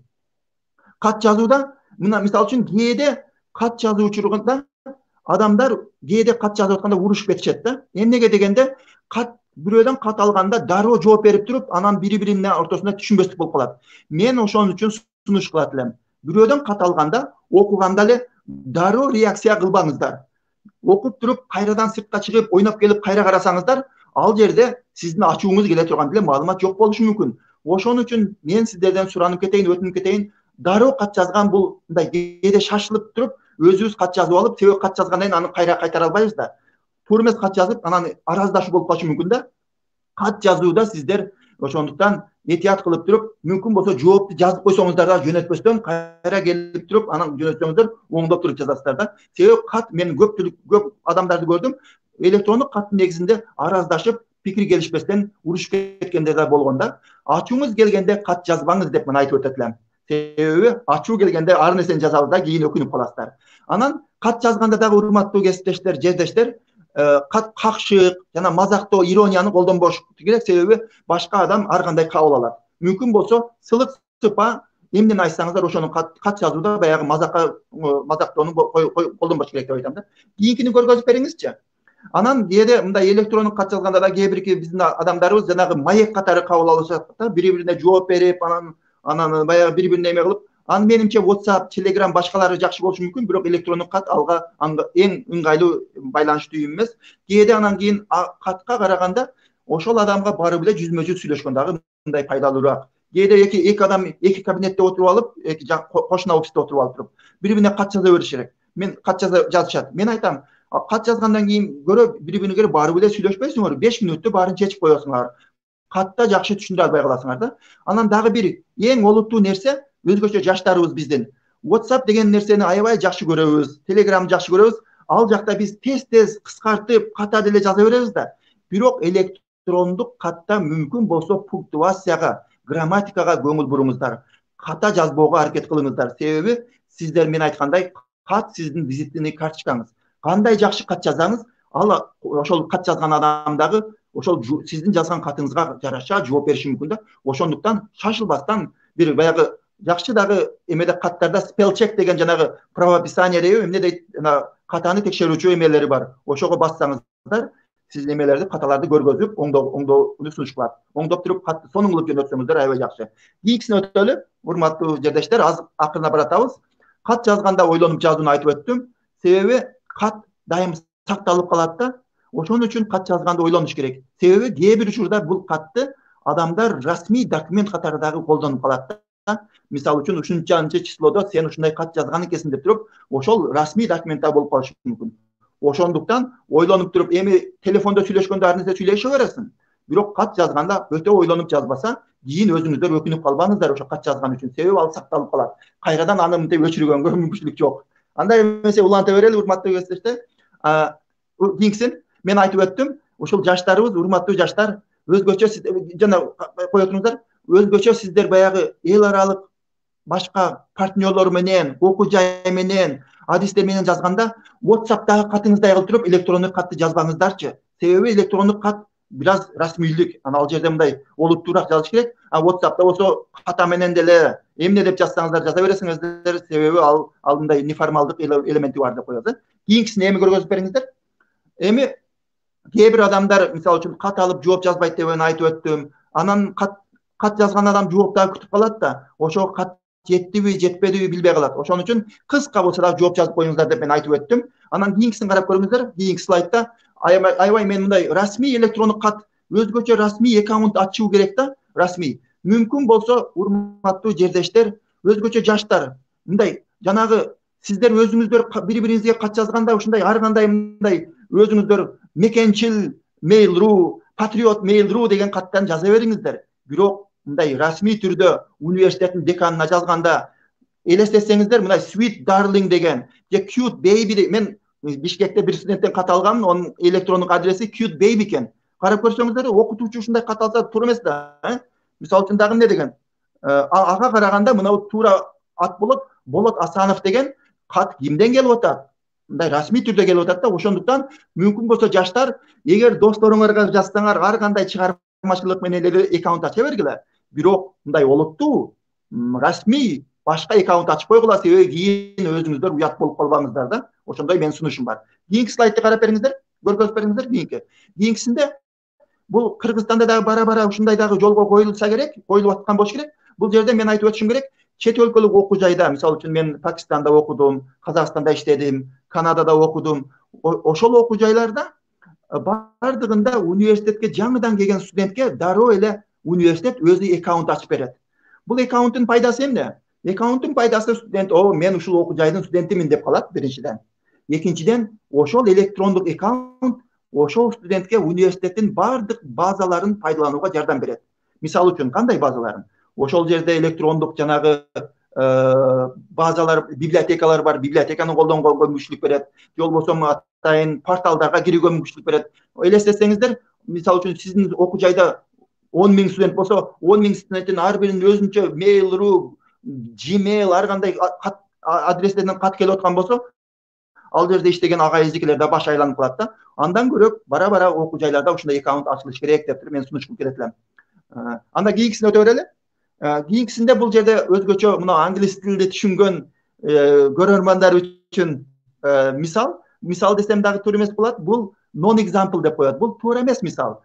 Кат жазууда, мына мисалы үчүн кээде кат жазуу учурунда адамдар кээде кат жазып атканда урушуп кетишет да. Эмнеге дегенде, бирөөдөн кат алганда дароо жооп берип туруп, анан бири-биринин ортосунда түшүнбөстүк болуп калат. Мен ошон үчүн сунуш кылат элем. Бирөөдөн кат алганда, окуганда эле дароо реакция кылбаңыздар. Окуп туруп, кайрадан сыртка чыгып, ойноп келип кайра карасаңыздар, ал жерде сиздин ачууңуз келе турган деле маалымат жок болушу мүмкүн. Ошон үчүн мен сиздерден суранып кетейин, өтүнүп кетейин, дароо кат жазган бул мындай кээде шашылып туруп, өзүбүз кат жазып алып, себеби кат жазгандан кийин аны кайра кайтара албайбыз да. Туура эмес кат жазып, анан араздашуу болуп калышы мүмкүн да. Кат жазууда сиздер ошондуктан этият кылып туруп, мүмкүн болсо жоопту жазып койсоңуздар да, жөнөтпөстөн кайра келип туруп, анан жөнөтсөңүздөр, оңдоп туруп жазасыздар да. Себеби кат, мен көп адамдарды көрдүм, электрондук каттын негизинде араздашып, пикир келишпестен урушуп кеткендер да болгон да. Ачууңуз келгенде кат жазбаңыз деп мен айтып өтөт элем. Себеби ачуу келгенде ар нерсени жазабыз да, кийин өкүнүп каласыздар. Анан кат жазганда дагы урматтуу кесиптештер, жердештер, какшык жана мазактоо, иронияны колдонбош керек, себеби башка адам ар кандай кабыл алат. мүмкүн болсо сылык сыпа эмнени айтсаңыздар ошону кат жазууда баягы мазактоону колдонбош керек деп айтам да. Кийинкини көргөзүп бериңизчи. Анан кээде мындай электрондук кат жазганда да кээ бирки биздин адамдарыбыз жанагы маек катары кабыл алышат да, бири-бирине жооп берип, анан баягы бири-бирине эме кылып, анын менимче WhatsApp, Telegram башкалары жакшы болушу мүмкүн, бирок электрондук кат алга эң ыңгайлуу байланыш түйүн эмес. Кээде анан кийин катка караганда ошол адамга барып эле жүзмө-жүз сүйлөшкөн дагы мындай пайдалуураак. Кээде эки адам эки кабинетте отуруп алып, кошуна офисте отуруп алып туруп, бири-бирине кат жаза беришет. Мен кат жазышат. Мен айтам, кат жазгандан кийин бири-бириңерге барып эле сүйлөшпөйсүңөр, 5 мүнөттө баарын чечип коесуңар. Катта жакшы түшүндүрө албай каласыңар да. Анан дагы бир эң олуттуу нерсе, өзгөчө жаштарыбыз биздин WhatsApp деген нерсени аябай жакшы көрөбүз, Telegram жакшы көрөбүз. Ал жакта биз тез кыскартып, ката деле жаза беребиз да. Бирок электрондук катта мүмкүн болсо пунктуацияга, грамматикага көңүл буруңуздар. Ката жазбоого аракет кылыңыздар. Себеби сиздер мен айткандай кат сиздин визитный карточкаңыз. Кандай жакшы кат жазсаңыз, ал ошол кат жазган адам дагы ошол сиздин жазган катыңызга жараша жооп бериши мүмкүн да. Ошондуктан шашылбастан бир баягы жакшы дагы эмеде каттарда spell check деген жанагы правописание дейби, эмне дейт, катаны текшерүүчү эмелери бар. Ошого бассаңыздар, сиз эмелерди, каталарды көргөзүп, оңдоону сунуш кылат. Оңдоп туруп сонун кылып жөнөтсөңүздөр аябай жакшы. Кийинкисине өтөлү, урматтуу жердештер, азыр акырына баратабыз. Кат жазганда ойлонуп жазууну айтып өттүм. Себеби кат дайым сакталып калат да. Ошон үчүн кат жазганда ойлонуш керек. Себеби кээ бир учурда бул катты адамдар расмий документ катары дагы колдонуп калат да. Мисалы үчүн ушунчанчы числодо сен ушундай кат жазган экенсиң деп туруп, ошол расмий документте болуп калышы мүмкүн. Ошондуктан ойлонуп туруп, эми телефондо сүйлөшкөндө ар нерсе сүйлөшө бересиң. Бирок кат жазганда өтө ойлонуп жазбаса, кийин өзүңүздөр өкүнүп калбаңыздар ошо кат жазган үчүн. Себеби ал сакталып калат. Кайрадан аны мынтип өчүргөнгө мүмкүнчүлүк жок. Андай эмесе уланта берели, урматтуу кесиптештер. Кийинкисин мен айтып өттүм. Ушул жаштарыбыз, урматтуу жаштар, өзгөчө жана кое туруңуздар, өзгөчө сиздер баягы эл аралык башка партнерлор менен, окуу жай менен, адистер менен жазганда WhatsApp'тагы катыңыздай кылып туруп электрондук катты жазбаңыздарчы. Себеби электрондук кат бираз расмийлик, ал жерде мындай олуттуураак жазыш керек. WhatsApp'та болсо ката менен деле эмне деп жазсаңыздар жаза бересиңиздер, себеби ал мындай неформалдык элементи бар деп коебуз. Кийинкисине эми көргөзүп бериңиздер. Эми кээ бир адамдар мисалы үчүн кат алып жооп жазбайт деп айтып өттүм. Анан кат жазган адам жооп дагы күтүп калат да. Ошого кат жеттиби, жетпедиби билбей калат. Ошон үчүн кыска болсо дагы жооп жазып коюңуздар деп мен айтып өттүм. Анан кийинкисин карап көрүңүздөр. Кийинки слайдта аябай мен мындай расмий электрондук кат, өзгөчө расмий аккаунт ачуу керек да, расмий. Мүмкүн болсо урматтуу жердештер, өзгөчө жаштар, мындай жанагы сиздер өзүңүздөр бири-бириңизге кат жазганда ушундай ар кандай мындай өзүңүздөр мекенчил Mail.ru, Patriot Mail.ru деген каттан жаза бериңиздер. Бирок мындай расмий түрдө университеттин деканына жазганда элестетсеңиздер, мындай Sweet Darling деген, же Cute Baby, мен Бишкекте бир студенттен кат алгам, онун электрондук адреси Cute Baby экен. Карап көрсөңүздөр, окутуучу ушундай кат алса туура эмес да. Мисалы үчүн дагы эмне деген? Ага караганда мына туура ат Болот Асанов деген кат кимден келип атат? Мындай расмий түрдө келип атат да. Ошондуктан мүмкүн болсо жаштар, эгер досторуңарга жазсаңар, ар кандай чыгармачылык менен эле аккаунт ача бергиле. Бирок мындай олуттуу, расмий башка аккаунт ачып койгула, себеби кийин өзүңүздөр уят болуп калбаңыздар да. Ошондой менин сунушум бар. Кийинки слайдты карап бериңиздер, көргөзүп бериңиздер. Кийинкисинде бул Кыргызстанда дагы бара ушундай дагы жолго коюлса керек, коюлуп аткан болуш керек. Бул жерде мен айтып өтүшүм керек, чет өлкөлүк окуу жайда, мисалы үчүн мен Пакистанда окудум, Казакстанда иштедим, Канадада окудум. Ошол окуу жайларда бардыгында университетке жаңыдан келген студентке дароо эле университет өзү аккаунт ачып берет. Бул аккаунттун пайдасы эмне? Аккаунттун пайдасы студент, мен ушул окуу жайдын студентимин деп калат биринчиден. Экинчиден, ошол электрондук аккаунт ошол студентке университеттин бардык базаларын пайдаланууга жардам берет. Мисалы үчүн кандай базаларын? Ошол жерде электрондук жанагы базалар, библиотекалар бар, библиотеканы колдонгонго мүмкүнчүлүк берет. Же болбосо атайын порталдарга кирүүгө мүмкүнчүлүк берет. Элестетсеңиздер, мисалы үчүн сиздин окуу жайда 10 000 студент болсо, 10 000 студенттин ар биринин өзүнчө Mail.ru, Gmail, ар кандай адрестерден кат келип аткан болсо, ал жерде иштеген агай-эжекелер да баш айланып калат да. Андан көрөк бара окуу жайларда ушундай аккаунт ачылыш керек деп мен сунуш кылып келет элем. Анда кийинкисине өтө берели. Кийинкисинде бул жерде өзгөчө мына англис тилинде түшүнгөн көрөрмандар үчүн мисал десем дагы туура эмес болот. Бул non example деп коет. Бул туура эмес мисал.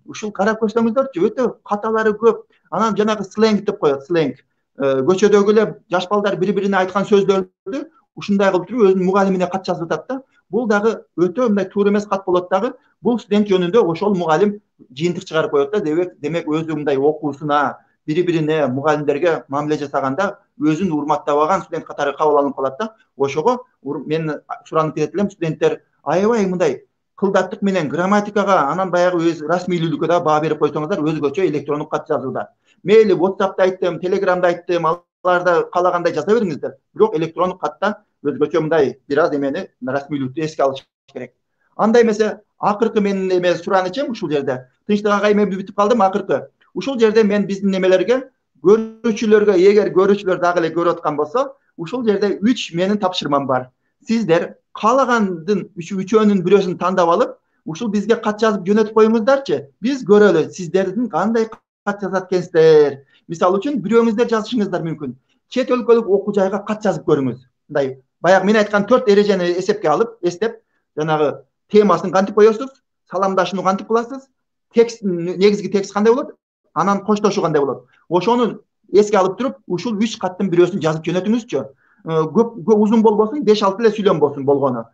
Ушул карап көрсөңүздөрчү, өтө каталары көп. Анан жанагы сленг деп коет, сленг. Көчөдөгү эле жаш балдар бири-бирине айткан сөздөрдү ушундай кылып туруп өзүнүн мугалимине кат жазып атат да. Бул дагы өтө мындай туура эмес кат болот дагы. Бул студент жөнүндө ошол мугалим жыйынтык чыгарып коет да. Демек өзү мындай окуусуна, бири-бирине, мугалимдерге мамиле жасаганда өзүн урматтабаган студент катары кабыл алынып калат да. Ошого мен суранып кетет элем, студенттер аябай мындай кылдаттык менен грамматикага, анан баягы өз расмийлүүлүккө да баа берип койсоңуздар, өзгөчө электрондук кат жазууда. Мейли WhatsApp'та айттым, Telegram'да айттым, аларда каалагандай жаза бериңиздер. Бирок электрондук катта өзгөчө мындай бир аз эмени, расмийлүүлүктү эске алыш керек. Андай эмесе, акыркы менин эме суранычым ушул жерде. Тынчтык агай, мен бүтүп калдым акыркы. Ушул жерде мен биздин немелерге, көрүүчүлөргө, эгер көрүүчүлөр дагы эле көрүп аткан болсо, ушул жерде 3 менин тапшырмам бар. Сиздер каалагандын үчөөнүн бирөөсүн тандап алып, ушул бизге кат жазып жөнөтүп коюңуздарчы. Биз көрөлү, сиздердин кандай кат жазат экенсиздер. Мисалы үчүн бирөөңүздөр жазышыңыздар мүмкүн. Чет өлкөлүк окуу жайга кат жазып көрүңүз. Мындай баягы мен айткан 4 эрежени эсепке алып, эстеп, жанагы темасын кантип коесуз, саламдашууну кантип кыласыз, текст, негизги текст кандай болот, анан коштошуу кандай болот. Ошону эске алып туруп, ушул 3 каттын бирөөсүн жазып жөнөтүңүзчү. Көп узун болбосун, 5-6 эле сүйлөм болсун болгону.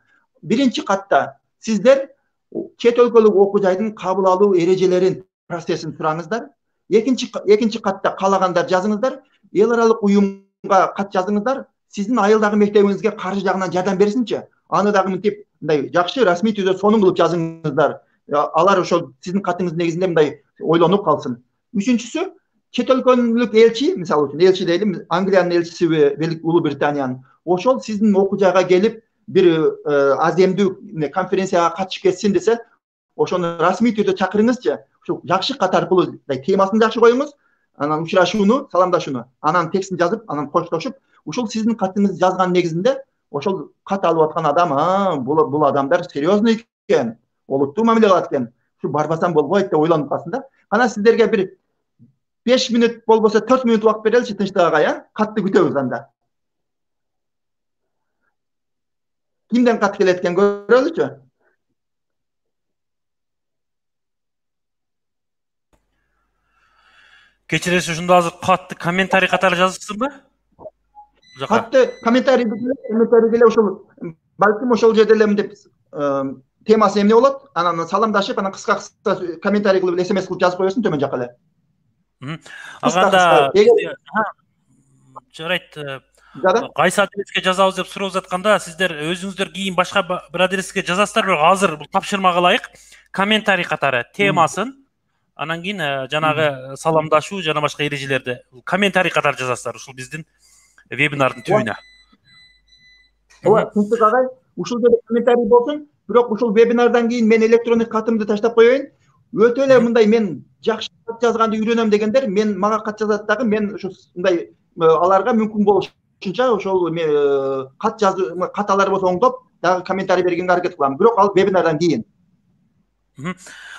Биринчи катта сиздер чет өлкөлүк окуу жайдын кабыл алуу эрежелерин, процессин сураңыздар. Экинчи катта каалагандар жазыңыздар. Эл аралык уюмга кат жазыңыздар. Сиздин айылдагы мектебиңизге каржы жагынан жардам берсинчи. Аны дагы мынтип мындай жакшы расмий түрдө сонун кылып жазыңыздар. Алар ошол сиздин катыңыздын негизинде мындай ойлонуп калсын. Үчүнчүсү, чет өлкөлүк элчи, мисалы үчүн элчи дейли, Англиянын элчиси, Улуу Британиянын, ошол сиздин окуу жайга келип бир аземдүү конференцияга катышып кетсин десе, ошону расмий түрдө чакырыңызчы. Ушул жакшы кат аркылуу темасын жакшы коюңуз, анан учурашууну, саламдашууну, анан текстин жазып, анан коштошуп, ушул сиздин катыңызды жазган негизинде ошол кат алып аткан адам, бул адамдар серьезный экен, олуттуу мамиле кылат экен. Ушу барбасам болбойт деп ойлонуп калсын да. Кана сиздерге бир 5 мүнөт болбосо 4 мүнөт убакыт береличи, Тынчтык агай, катты күтөбүз анда. Кимден кат келет экен көрөлүчү. Кечиресиз, ушунда азыр катты комментарий катары жазыпсызбы? Катты комментарий деле ошол балким ошол жерде эле мынтип темасы эмне болот, анан саламдашып, анан кыска комментарий кылып эле SMS кылып жазып коесуң төмөн жака эле. Аганда жарайт. Кайсы адреске жазабыз деп сурап жатканда, сиздер өзүңүздөр кийин башка бир адреске жазасыздар, бирок азыр бул тапшырмага ылайык комментарий катары темасын, анан кийин жанагы саламдашуу жана башка эрежелерди комментарий катары жазасыздар ушул биздин вебинардын түбүнө. Ооба, Тынчтык агай, ушул жерде комментарий болсун, бирок ушул вебинардан кийин мен электрондук катымды таштап коеюн. Өтө эле мындай мен жакшы кат жазганды үйрөнөм дегендер, мага кат жазат дагы, мен ушу мындай аларга мүмкүн болушунча ошол кат жазуу, каталар болсо оңдоп, дагы комментарий бергенге аракет кылам. Бирок ал вебинардан кийин.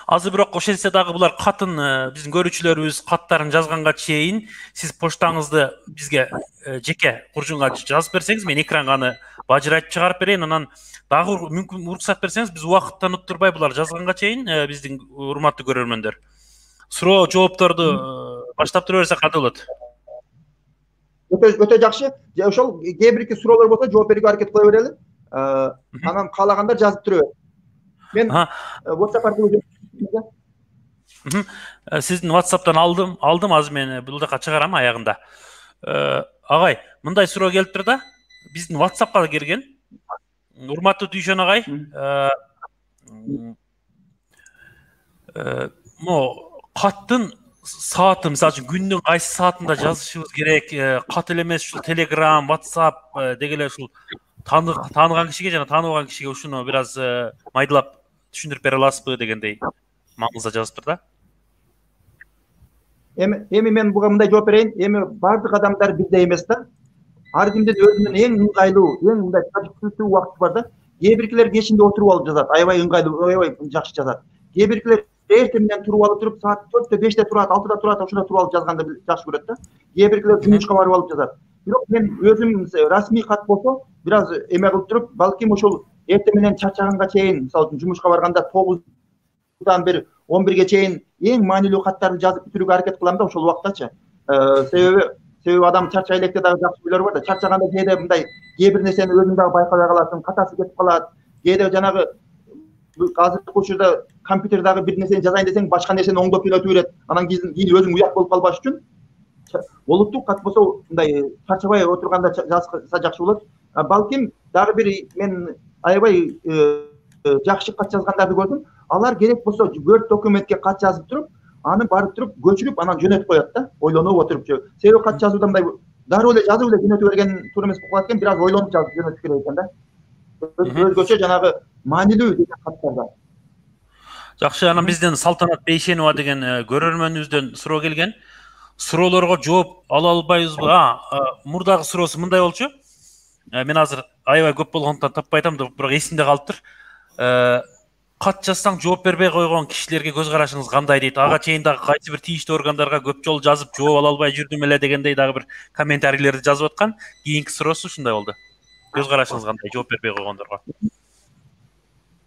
Азыр бирок ошентсе дагы булар катын биздин көрүүчүлөрүбүз каттарын жазганга чейин сиз поштаңызды бизге жеке куржунга жазып берсеңиз, мен экранга аны бажырайтып чыгарып берейин, анан дагы мүмкүн уруксат берсеңиз, биз убакыттан уттурбай булар жазганга чейин биздин урматтуу көрөрмөндөр суроо жоопторду баштап тура берсек кандай болот? Өтө жакшы. Ошол кээ бирки суроолор болсо жооп берүүгө аракет кыла берели. Анан каалагандар жазып тура бер. Мен WhatsApp аркылуу сиздин WhatsApp'тан алдым, азыр мен бул жака чыгарам аягында. Агай, мындай суроо келиптир да. Биздин WhatsApp'ка келген. Урматтуу Дүйшөн агай, каттын сааты, мисалы үчүн күндүн кайсы саатында жазышыбыз керек, кат эле эмес, ушул Telegram, WhatsApp деги эле ушул тааныган кишиге жана тааныбаган кишиге ушуну бир аз майдалап түшүндүрүп бере аласызбы дегендей маңызда жазыптыр да. Эми мен буга мындай жооп берейин. Эми бардык адамдар бирдей эмес да. Ар кимдин өзүнүн эң ыңгайлуу, эң мындай убакыты бар да. Кээ биркилер кечинде отуруп алып жазат, аябай ыңгайлуу, аябай жакшы жазат. Кээ биркилер эртең менен туруп алып туруп саат 4-те 5-те турат, 6-да турат, ошондо туруп алып жазганды жакшы көрөт да. Кээ биркилер жумушка барып алып жазат. Бирок мен өзүм расмий кат болсо бир аз эме кылып туруп, балким ошол эртең менен чарчаганга чейин, мисалы үчүн жумушка барганда 9дан бир 11ге чейин эң маанилүү каттарды жазып бүтүрүүгө аракет кылам да ошол убактачы. Себеби адам чарчай электе дагы жакшы үйлөр бар да, чарчаганда кээде мындай кээ бир нерсени өзүң дагы байкабай каласың, катасы кетип калат. Кээде жанагы азыркы учурда компьютердагы бир нерсени жазайын десең, башка нерсени оңдоп келип берет. Анан кийин өзүң уят болуп калбаш үчүн олуттук кат болсо мындай чарчабай отурганда жазса жакшы болот. Балким дагы бир мен аябай жакшы кат жазгандарды көрдүм. Алар керек болсо Word документке кат жазып туруп, аны барып туруп көчүрүп, анан жөнөтүп коет да, ойлонуп отуруп. Себеби кат жазууда мындай дароо эле жазып эле жөнөтүп берген туура эмес болуп калат экен, бир аз ойлонуп жазып жөнөтүп керек экен да. Өзгөчө жанагы маанилүү деген каттарда. Жакшы, анан бизден Салтанат Бейшенова деген көрөрмөнүбүздөн суроо келген. Суроолорго жооп ала албайбызбы? Мурдагы суроосу мындай болчу. Мен азыр аябай көп болгондуктан таппай атам, бирок эсимде калыптыр. Кат жазсаң жооп бербей койгон кишилерге көз карашыңыз кандай дейт. Ага чейин дагы кайсы бир тийиштүү органдарга көп жолу жазып жооп ала албай жүрдүм эле дегендей дагы бир комментарийлерди жазып аткан. Кийинки суроосу ушундай болду. Көз карашыңыз кандай жооп бербей койгондорго?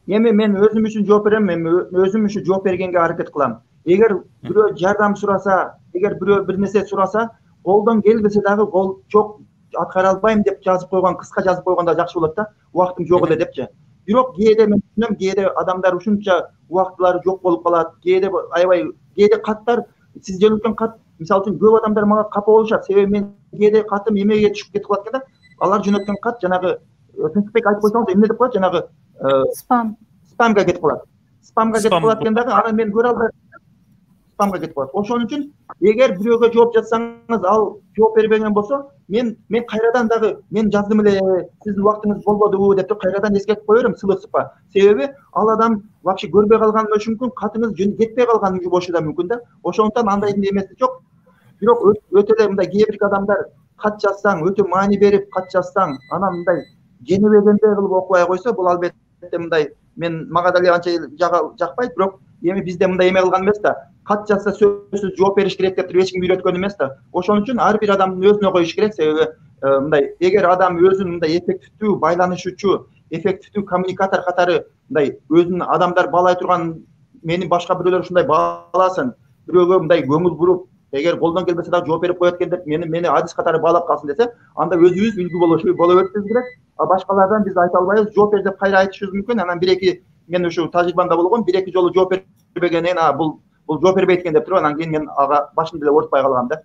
Эми мен өзүм үчүн жооп берем, өзүм үчүн жооп бергенге аракет кылам. Эгер бирөө жардам сураса, эгер бирөө бир нерсе сураса, колдон келбесе дагы кол жок, аткара албайм деп жазып койгон, кыска жазып койгондо жакшы болот да. Убактым жок эле депчи. Бирок кээде мен түшүнөм, кээде адамдар ушунча убактылары жок болуп калат. Кээде аябай кээде каттар сиз жөнөткөн кат, мисалы үчүн көп адамдар мага капа болушат. Себеби мен кээде катым эмеге түшүп кетип калат экен да. Алар жөнөткөн кат жанагы тынчтык айтып койсоңуз эмне деп коет, жанагы спамга кетип калат. Спамга кетип калат экен дагы, аны мен көрө албай спамга кетип калат. Ошон үчүн эгер бирөөгө жооп жазсаңыз, ал жооп бербеген болсо, мен кайрадан дагы мен жаздым эле, сиздин убактыңыз болбодубу деп кайрадан эскертип кое берем, сылып-сыпа. Себеби ал адам вообще көрбөй калган болушу мүмкүн, катыңыз жетпей калган болушу да мүмкүн да. Ошондуктан андай эмеси жок. Бирок өтө эле мындай кээ бир адамдар кат жазсаң, өтө маани берип кат жазсаң, анан мындай женебегендей кылып окубай койсо, бул албетте мындай мага деле анча жакпайт, бирок эми бизде мындай эме кылган эмес да. Кат жазса сөзсүз жооп бериш керек деп туруп эч ким үйрөткөн эмес да. Ошон үчүн ар бир адамдын өзүнө коюш керек. Себеби мындай эгер адам өзүн мындай эффективдүү байланышуучу, эффективдүү коммуникатор катары мындай өзүн адамдар баалай турган, мени башка бирөөлөр ушундай бааласын, бирөөгө мындай көңүл буруп, эгер колдон келбесе дагы жооп берип коет экен деп мени адис катары баалап калсын десе, анда өзүбүз үлгү боло беришибиз керек. Башкалардан биз айта албайбыз, жооп бер деп кайра айтышыбыз мүмкүн. Анан бир-эки мен ушу тажрыйбамда болгон, бир-эки жолу жооп бербегенен, бул жооп бербейт экен деп туруп, анан кийин мен ага башымды эле оорутпай калгам да.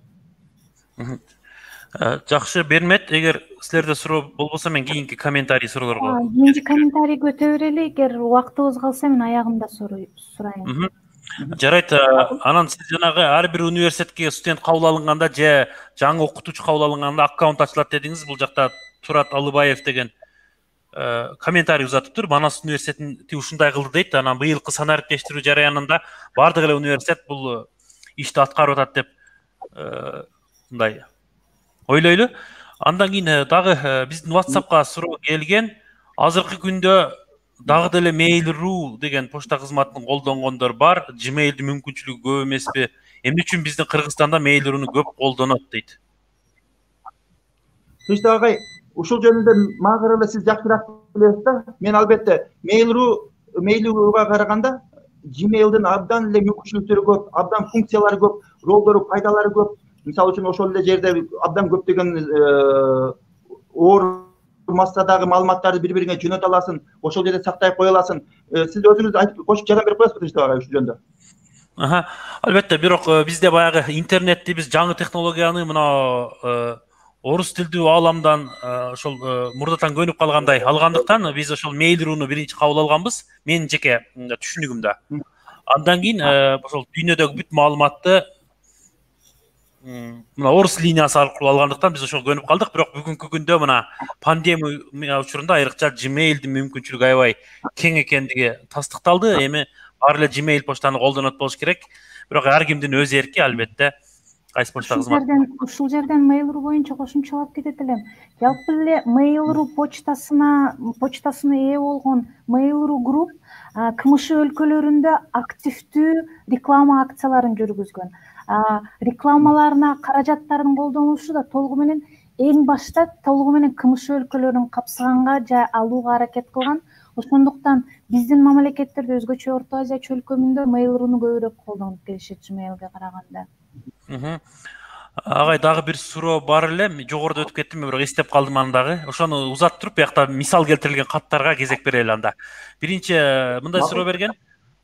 Жакшы, Бермет, эгер силерде суроо болбосо мен кийинки комментарий суроолорго. Кийинки комментарийге өтө берели, эгер убактыбыз калса мен аягында сурайын. Жарайт, анан сиз жанагы ар бир университетке студент кабыл алынганда же жаңы окутуучу кабыл алынганда аккаунт ачылат дедиңиз. Бул жакта Турат Алыбаев деген комментарий узатыптыр. Манас университетин ушундай кылды дейт. Анан быйылкы санариптештирүү жараянында бардык эле университет бул ишти аткарып атат деп мындай ойлойлу. Андан кийин дагы биздин WhatsAppка суроо келген. Азыркы күндө дагы деле Mail.ru деген почта кызматын колдонгондор бар. Gmail'дин мүмкүнчүлүгү көп эмеспи? Эмне үчүн биздин Кыргызстанда Mail.ru'ну көп колдонот дейт. Тынчтык агай, ушул жөнүндө мага эле сиз жакшыраак билесиз да. Мен албетте Mail.ru'га караганда Gmail'дин абдан эле мүмкүнчүлүктөрү көп, абдан функциялары көп, ролдору, пайдалары көп. Мисалы үчүн ошол эле жерде абдан көптөгөн оор массадагы маалыматтарды бири-бирине жөнөтө аласың, ошол жерде сактай кое аласың. Сиз өзүңүз айтып кошуп жардам берип коесузбу Тынчтык агай ушул жөнүндө? Албетте, бирок бизде баягы интернетти биз жаңы технологияны мына орус тилдүү ааламдан ошол мурдатан көнүп калгандай алгандыктан биз ошол Mail.ru'ну биринчи кабыл алганбыз, менин жеке түшүнүгүмдө. Андан кийин ошол дүйнөдөгү бүт маалыматты мына орус линиясы аркылуу алгандыктан биз ошого көнүп калдык. Бирок бүгүнкү күндө мына пандемия учурунда айрыкча Gmail'дин мүмкүнчүлүгү аябай кең экендиги тастыкталды. Эми баары эле Gmail почтаны колдонот болуш керек. Бирок ар кимдин өз эрки, албетте. Кайсы почта кызматы? Ушул жерден Mail.ru боюнча кошумчалап кетет элем. Жалпы эле Mail.ru почтасына ээ болгон Mail.ru Group КМШ өлкөлөрүндө активдүү реклама акцияларын жүргүзгөн. Рекламаларына каражаттардын колдонулушу да толугу менен эң башта толугу менен КМШ өлкөлөрүн капсаганга же алууга аракет кылган. Ошондуктан биздин мамлекеттерде өзгөчө Орто Азия чөлкөмүндө Mail.ru'ну көбүрөөк колдонуп келишет Gmail'ге караганда. Агай дагы бир суроо бар эле. Жогоруда өтүп кеттим, бирок эстеп калдым аны дагы. Ошону узаттырып, биякта мисал келтирилген каттарга кезек берели анда. Биринчи мындай суроо берген.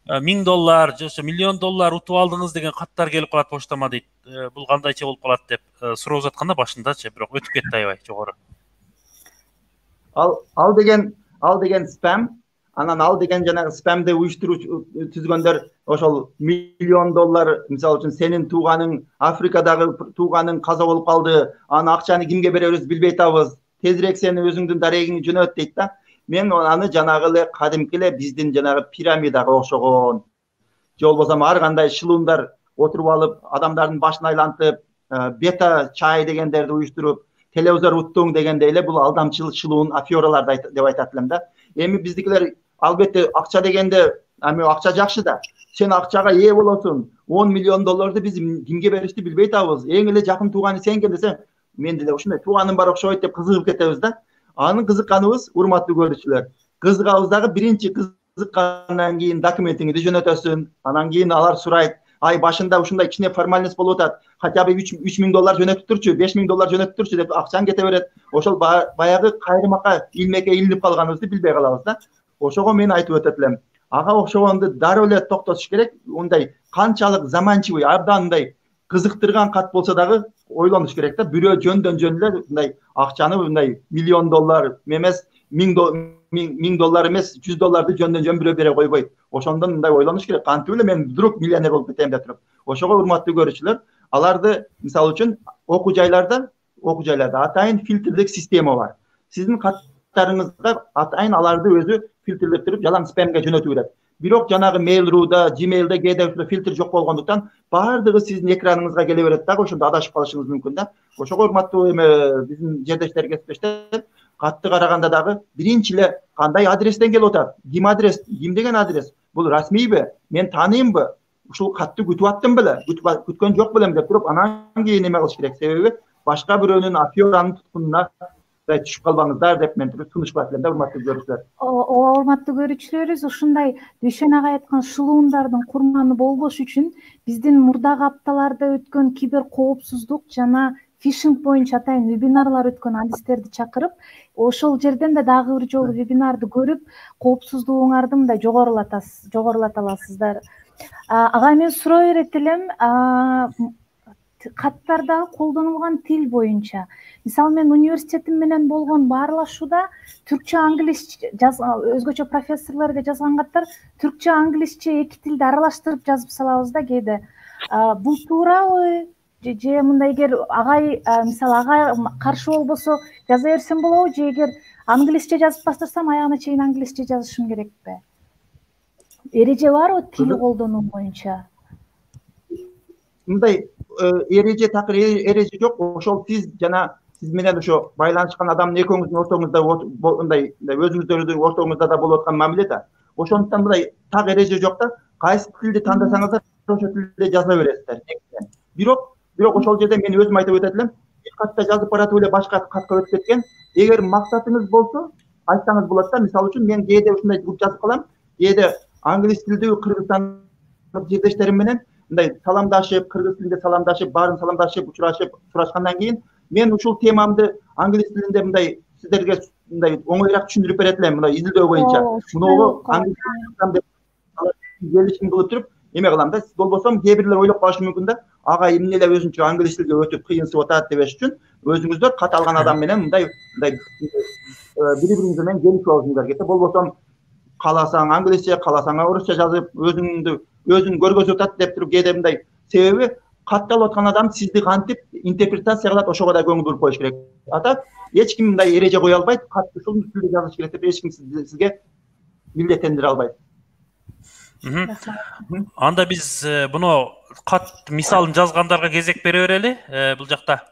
$1000 же ошо $1 миллион утуп алдыңыз деген каттар келип калат почтама дейт. Бул кандайча болуп калат деп суроо узатканда башындачы, бирок өтүп кетти аябай жогору. Ал деген спам, анан ал деген жанагы спамды уюштуруу түзгөндөр ошол $1 миллион, мисалы үчүн сенин тууганың Африкадагы тууганың каза болуп калды, аны акчаны кимге беребиз билбей атабыз, тезирээк сени өзүңдүн дарегиңи жөнөт дейт да. Мен аны жанагы эле кадимки эле биздин жанагы пирамидага окшогон, же болбосо ар кандай шылуундар отуруп алып, адамдардын башын айлантып, бета чай дегендерди уюштуруп, телевизор уттуң дегендей эле бул алдамчыл шылуун афераларды деп айтат элем да. Эми биздикилер албетте акча дегенде, акча жакшы да. Сен акчага ээ болосуң, $10 миллион биз кимге беришти билбей атабыз. Эң эле жакын тууганы сен десең, мен деле ушундай тууганым бар окшойт деп кызыгып кетебиз да. Анын кызыкканыбыз, урматтуу көрүүчүлөр, кызыгабыз дагы биринчи кызыккандан кийин документиңди жөнөтөсүң, анан кийин алар сурайт, ай башында ушундай кичине формальность болуп атат, хотя бы $3 миң жөнөтүп турчу, $5 миң жөнөтүп турчу деп акчаң кете берет. Ошол баягы кайрымакка илмекке илинип калганыбызды билбей калабыз да. Ошого мен айтып өтөт элем. Ага окшогонду дароо эле токтотуш керек. Ундай канчалык заманчыбый, абдан мындай кызыктырган кат болсо дагы ойлонуш керек да. Бирөө жөндөн эле мындай акчаны мындай $1 миллион эмес, $1000 эмес, $100 жөндөн бирөө бере койбойт. Ошондон мындай ойлонуш керек. Кантип эле мен вдруг миллионер болуп кетем деп туруп. Ошого урматтуу көрүүчүлөр, аларды мисалы үчүн окуу жайларда атайын фильтрлик система бар. Сиздин каттарыңызга атайын аларды өзү фильтрлеп туруп, жалаң спамга жөнөтүп берет. Бирок жанагы Mail.ru'да, Gmail'de кээде фильтр жок болгондуктан баардыгы сиздин экраныңызга келе берет дагы, ошондо адашып калышыңыз мүмкүн да. Ошого урматтуу биздин жердештер, кесиптештер, катты караганда дагы биринчи эле кандай адрестен келип атат? Ким адрес? Ким деген адрес? Бул расмийби? Мен тааныймбы? Ушул катты күтүп аттым беле? Күткөн жок белем деп туруп, анан кийин эме кылыш керек. Себеби башка бирөөнүн аферанын туткунуна түшүп калбаңыздар деп мен сунуш кылат элем да, урматтуу көрүүчүлөр. Урматтуу көрүүчүлөрүбүз, ушундай Дүйшөн агай айткан шылуундардын курманы болбош үчүн биздин мурдагы апталарда өткөн кибер коопсуздук жана фишинг боюнча атайын вебинарлар өткөн адистерди чакырып, ошол жерден да дагы бир жолу вебинарды көрүп, коопсуздугуңарды мындай жогорулата аласыздар. Агай, мен суроо берет элем, каттарда колдонулган тил боюнча. Мисалы мен университетим менен болгон баарлашууда түркчө, англисче өзгөчө профессорлорго жазган каттар түркчө, англисче эки тилди аралаштырып жазып салабыз да кээде. Бул туурабы? Же мындай эгер агай, мисалы агай каршы болбосо жаза берсем болобу, же эгер англисче жазып баштырсам аягына чейин англисче жазышым керекпи? Эреже барбы тил колдонуу боюнча? Мындай эреже такыр эреже жок. Ошол сиз менен ошо байланышкан адамдын экөөңүздүн ортоңузда мындай өзүңүздөрдүн ортоңузда да болуп аткан мамиле да. Ошондуктан мындай так эреже жок да. Кайсы тилди тандасаңыздар, ошол тилде жаза бересиздер. Бирок ошол жерде мен өзүм айтып өтөт элем, бир катта жазып баратып эле башка катка өтүп кеткен. Эгер максатыңыз болсо, айтсаңыз болот да. Мисалы үчүн мен кээде ушундай жазып калам. Кээде англис тилдүү Кыргызстан жердештерим менен мындай саламдашып, кыргыз тилинде саламдашып, баарын саламдашып, учурашып, сурашкандан кийин мен ушул темамды англис тилинде мындай сиздерге мындай оңоюраак түшүндүрүп берет элем, мындай изилдөө боюнча. Мунуну англис деп келишим кылып туруп эме кылам да. Болбосо кээ бирлер ойлоп калышы мүмкүн да. Ага эмне эле өзүнчө англис тилге өтүп кыйынсып атат дебеш үчүн өзүңүздөр кат алган адам менен мындай бири-бириңиз менен келишип алыңыздар керек. Болбосо кааласаң англисче, кааласаң орусча жазып, өзүн көргөзүп атат деп туруп кээде мындай. Себеби катталып аткан адам сизди кантип интерпретация кылат, ошого да көңүл буруп коюш керек. Ата эч ким мындай эреже кое албайт, катты ушул тилде жазыш керек деп эч ким сизге милдеттендире албайт. Анда биз буну кат мисалын жазгандарга кезек бере берели. Бул жакта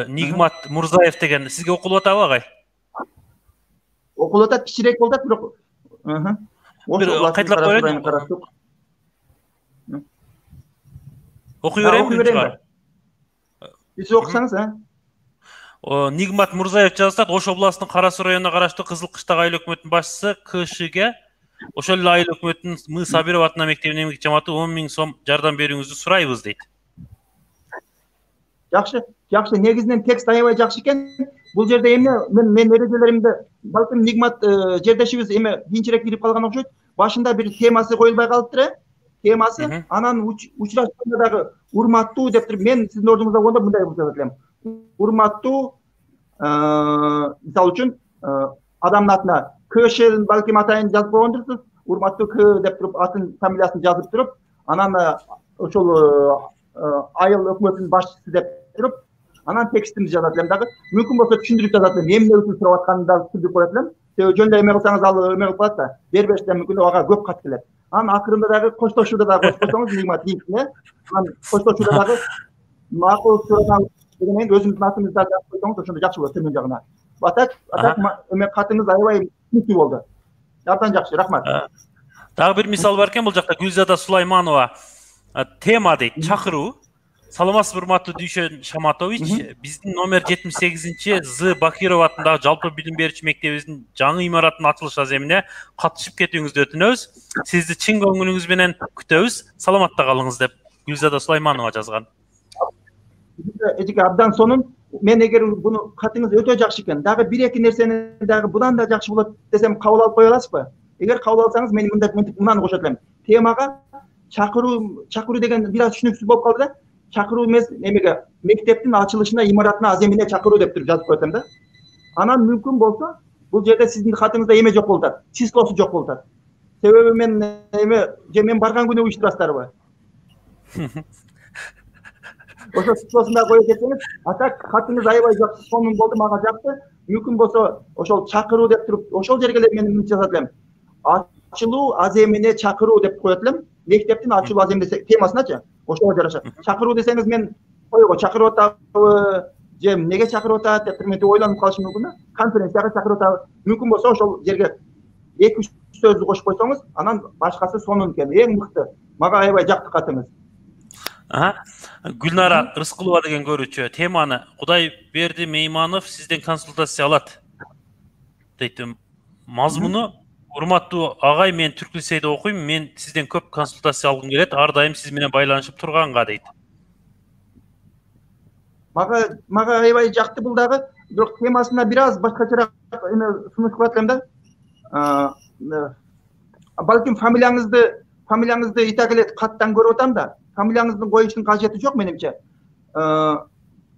Нигмат Мурзаев деген сизге окулуп атабы агай? Окулуп атат, кичирээк болуп атат, бирок бир кайталап коелу. Окуй берейинби? Биз окусаңыз, Нигмат Мурзаев жазат, Ош областынын Кара Суу районуна караштуу Кызыл Кыштак айыл өкмөтүнүн башчысы КШге ошол эле айыл өкмөтүнүн Мы Сабирова атынан мектебинин эмгек жамааты 10 000 сом жардам берүүңүздү сурайбыз дейт. Жакшы, негизинен текст аябай жакшы экен. Бул жерде эмне мен эрежелеримди балким Нигмат жердешибиз эме кийинчерээк кирип калган окшойт. Башында бир темасы коюлбай калыптыр, темасы. Анан учурашканда дагы урматтуу деп туруп мен сиздин ордуңузда болгондо мындай жазат элем. Урматтуу мисалы үчүн адамдын атына КШ балким атайын жазып койгондурсуз. Урматтуу К деп туруп атын фамилиясын жазып туруп, анан ошол айыл өкмөтүнүн башчысы деп туруп, анан текстимди жазат элем дагы. Мүмкүн болсо түшүндүрүп жазат элем. Эмне үчүн сурап атканын дагы түшүндүрүп коет элем. Себеби жөн эле эме кылсаңыз ал эме кылып калат да, бербештен мүмкүн ага көп кат келет. Анан акырында дагы коштошууда дагы кошуп койсоңуз, Нигмат дейсиң, анан коштошууда дагы макул сурап дегенен өзүңүздүн атыңызды жазып койсоңуз, ошондо жакшы болот төмөн жагына. Атак эме катыңыз аябай түшүнүктүү болду. Абдан жакшы, рахмат. Дагы бир мисал бар экен, бул жакта Гүлзада Сулайманова тема дейт, чакыруу. Саламатсызбы, урматтуу Дүйшөн Шаматович, биздин номер 78-чи З Бакиров атындагы жалпы билим берүүчү мектебибиздин жаңы имаратынын ачылыш аземине катышып кетүүңүздү өтүнөбүз. Сизди чын көңүлүңүз менен күтөбүз. Саламатта калыңыз деп Гүлзада Сулайманова жазган. Эжеке абдан сонун. Мен эгер буну катыңыз өтө жакшы экен, дагы бир-эки нерсени дагы будан да жакшы болот десем кабыл алып кое аласызбы? Эгер кабыл алсаңыз, мен мындан кошот элем. Темага чакыруу деген бир аз түшүнүксүз болуп калды да. Чакыруу эмес, эмеге мектептин ачылышына, имаратына, аземине чакыруу деп туруп жазып коет элем да. Анан мүмкүн болсо, бул жерде сиздин хатыңызда эме жок болуп атат, числосу жок болуп атат. Себеби мен мен барган күнү уюштурасыздарбы? Ошо числосунда коюп кетсеңиз, атак хатыңыз аябай жакшы, сонун болду, мага жакты. Мүмкүн болсо, ошол чакыруу деп туруп, ошол жерге эле мен мынча жазат элем. Ачылуу аземине чакыруу деп коет элем. Мектептин ачылуу аземине темасыначы. Ошого жараша. Чакыруу десеңиз, мен койго чакырып атабы, же эмнеге чакырып атат деп мен ойлонуп калышым мүмкүн да. Конференцияга чакырып атабы. Мүмкүн болсо ошол жерге 2-3 сөздү кошуп койсоңуз, анан башкасы сонун экен. Эң мыкты. Мага аябай жакты катыңыз. Гүлнара Рыскулова деген көрүүчү теманы Кудайберди Мейманов сизден консультация алат дейт. Мазмуну: урматтуу агай, мен түрк лицейде окуйм, мен сизден көп консультация алгым келет, ар дайым сиз менен байланышып турганга дейт. Мага аябай жакты бул дагы, бирок темасына бир аз башкачараак эме сунуш кылат элем да. Балким фамилияңызды итак эле каттан көрүп атам да. Фамилияңыздын коюштун кажети жок менимче.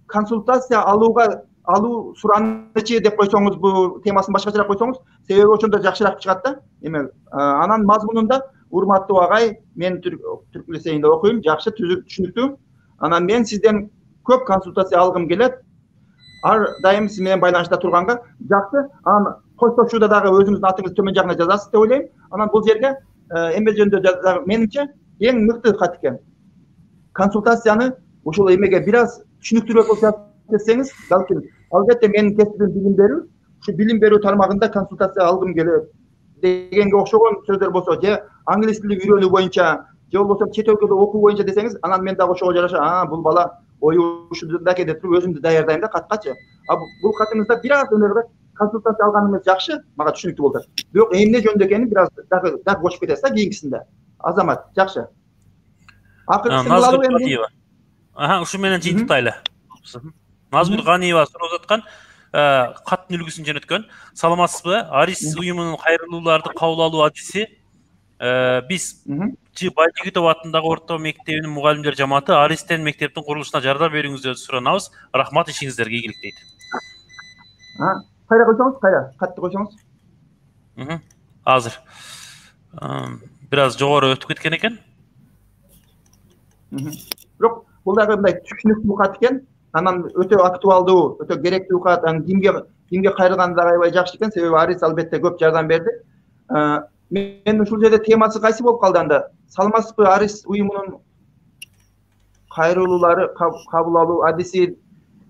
Консультация алуу суранычы деп койсоңуз, бул темасын башкачараак койсоңуз, себеби ошондо жакшыраак чыгат да. Эме анан мазмунунда: урматтуу агай, мен түрк лицейинде окуйм, жакшы түшүнүктүү. Анан мен сизден көп консультация алгым келет, ар дайым сиз менен байланышта турганга жакшы. Анан коштошууда дагы өзүңүздүн атыңызды төмөн жагына жазасыз деп ойлойм. Анан бул жерге эме жөнүндө менимче эң мыкты кат экен. Консультацияны ошол эмеге бир аз түшүнүктүүрөөк кылып жазсаңыз, балким албетте менин кесибим билим берүү, ушу билим берүү тармагында консультация алгым келет дегенге окшогон сөздөр болсо, же англис тилин үйрөнүү боюнча, же болбосо чет өлкөдө окуу боюнча десеңиз, анан мен дагы ошого жараша, бул бала ою ушунда деп туруп өзүмдү даярдайм да каткачы. Бул катыңызда бир аз өнөрдө консультация алганыңыз жакшы, мага түшүнүктүү болду. Бирок эмне жөнүндө экенин бир аз дагы кошуп кетесиз да кийинкисинде. Азамат, жакшы. Назгүл Ганиева. Ушу менен жыйынтыктайлы. Назгүл Ганиева сурап жаткан, каттын үлгүсүн жөнөткөн. Саламатсызбы? Арис уюмунун кайрылууларды кабыл алуу адиси. Биз Ж Байдигитов атындагы орто мектебинин мугалимдер жамааты Аристен мектептин курулушуна жардам берүүңүздү суранабыз. Рахмат, ишиңиздерге ийгилик дейт. Кайра койсоңуз, катты койсоңуз. Азыр. Бир аз жогору өтүп кеткен экен. Бирок бул дагы мындай түшүнүктүү кат экен. Анан өтө актуалдуу, өтө керектүү кат. Анан кимге кайрылганы дагы аябай жакшы экен. Себеби Арис албетте көп жардам берди. мен ушул жерде темасы кайсы болуп калды анда? Саламатсызбы Арис уюмунун кайрылуулары, кабыл алуу адиси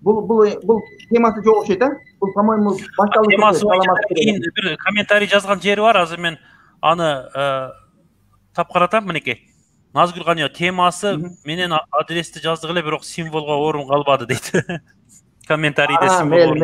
бул темасы жок окшойт, а? Бул, по-моему, башталып темасы саламатсыз кийин бир комментарий жазган жери бар, азыр мен аны тапкаратам, мынекей. Назгүл Канио темасы менен адрести жаздык эле, бирок символго орун калбады дейт. Комментарийде символ.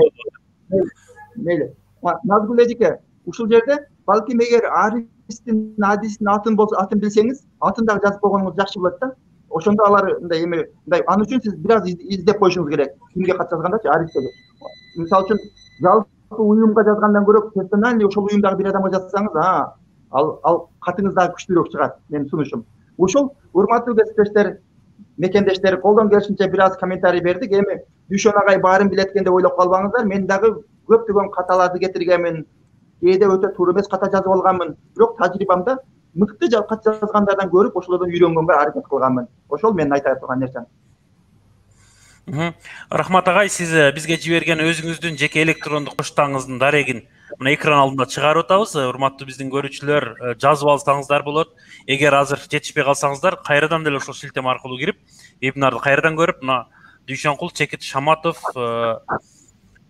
Мейли. Назгүл эжеке, ушул жерде балким эгер Аристин адисин атын билсеңиз, атын дагы жазып койгонуңуз жакшы болот да. Ошондо алар мындай эме, мындай аны үчүн сиз бир аз издеп коюшуңуз керек. Кимге кат жазгандачы, Аристеге. Мисалы үчүн жалпы уюмга жазгандан көрө персональный ошол уюмдагы бир адамга жазсаңыз, ал катыңыз дагы күчтүүрөөк чыгат, менин сунушум. Ушул урматтуу кесиптештер, мекендештер, колдон келишинче бир аз комментарий бердик. Эми Дүйшөн агай баарын билет экен деп ойлоп калбаңыздар. Мен дагы көптөгөн каталарды кетиргенмин. Кээде өтө туура эмес ката жазып алганмын. Бирок тажрыйбамда мыкты кат жазгандардан көрүп, ошолордон үйрөнгөнгө аракет кылганмын. Ошол менин айта турган нерсем. Рахмат агай, сиз бизге жиберген өзүңүздүн жеке электрондук поштаңыздын дарегин мына экран алдында чыгарып атабыз. Урматтуу биздин көрүүчүлөр, жазып алсаңыздар болот. Эгер азыр жетишпей калсаңыздар, кайрадан деле ошол шилтеме аркылуу кирип, вебинарды кайрадан көрүп, мына Дүйшөнкул Чекит Шаматов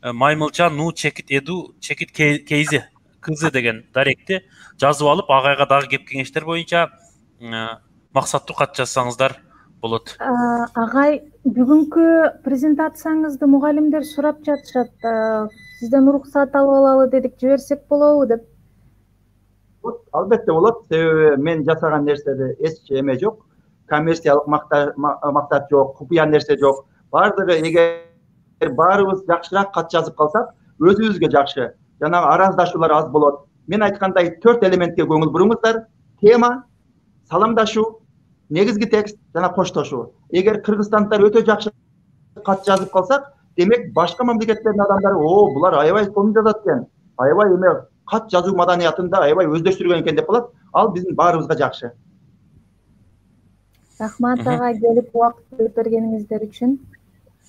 Маймылча Ну Чекит Эду Чекит Кейзи кызы деген даректи жазып алып, агайга дагы кеп кеңештер боюнча максаттуу кат жазсаңыздар болот. Агай, бүгүнкү презентацияңызды мугалимдер сурап жатышат. Сизден уруксат алып алалы дедик, жиберсек болобу деп. Албетте болот. Себеби мен жасаган нерседе эч эме жок. Коммерциялык мактат жок, купуя нерсе жок. Бардыгы эгер баарыбыз жакшыраак кат жазып калсак, өзүбүзгө жакшы. Жанагы араздашуулар аз болот. Мен айткандай 4 элементке көңүл буруңуздар. Тема, саламдашуу, негизги текст жана коштошуу. Эгер кыргызстанддар өтө жакшы кат жазып калсак, демек башка мамлекеттердин адамдары, булар аябай сонун жазат экен. Аябай эме кат жазуу маданиятында аябай өздөштүргөн экен деп калат. Ал биздин баарыбызга жакшы. Рахмат агай, келип убакыт бөлүп бергениңиздер үчүн.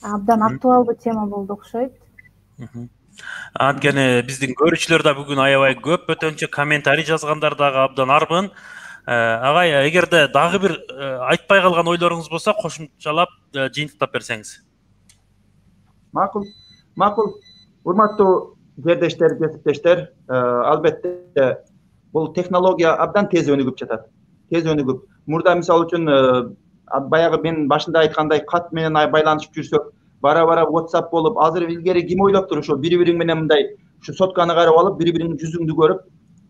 Абдан актуалдуу тема болду окшойт. Анткени биздин көрүүчүлөр да бүгүн аябай көп, өтөнчө комментарий жазгандар дагы абдан арбын. Агай, эгерде дагы бир айтпай калган ойлоруңуз болсо, кошумчалап жыйынтыктап берсеңиз. Макул. Урматтуу жердештер, кесиптештер, албетте бул технология абдан тез өнүгүп жатат. Тез өнүгүп. Мурда мисалы үчүн баягы мен башында айткандай кат менен байланышып жүрсөк, бара-бара WhatsApp болуп, азыр илгери ким ойлоптур ошо бири-бириң менен мындай ушу сотканы карап алып, бири-бириңдин жүзүңдү көрүп,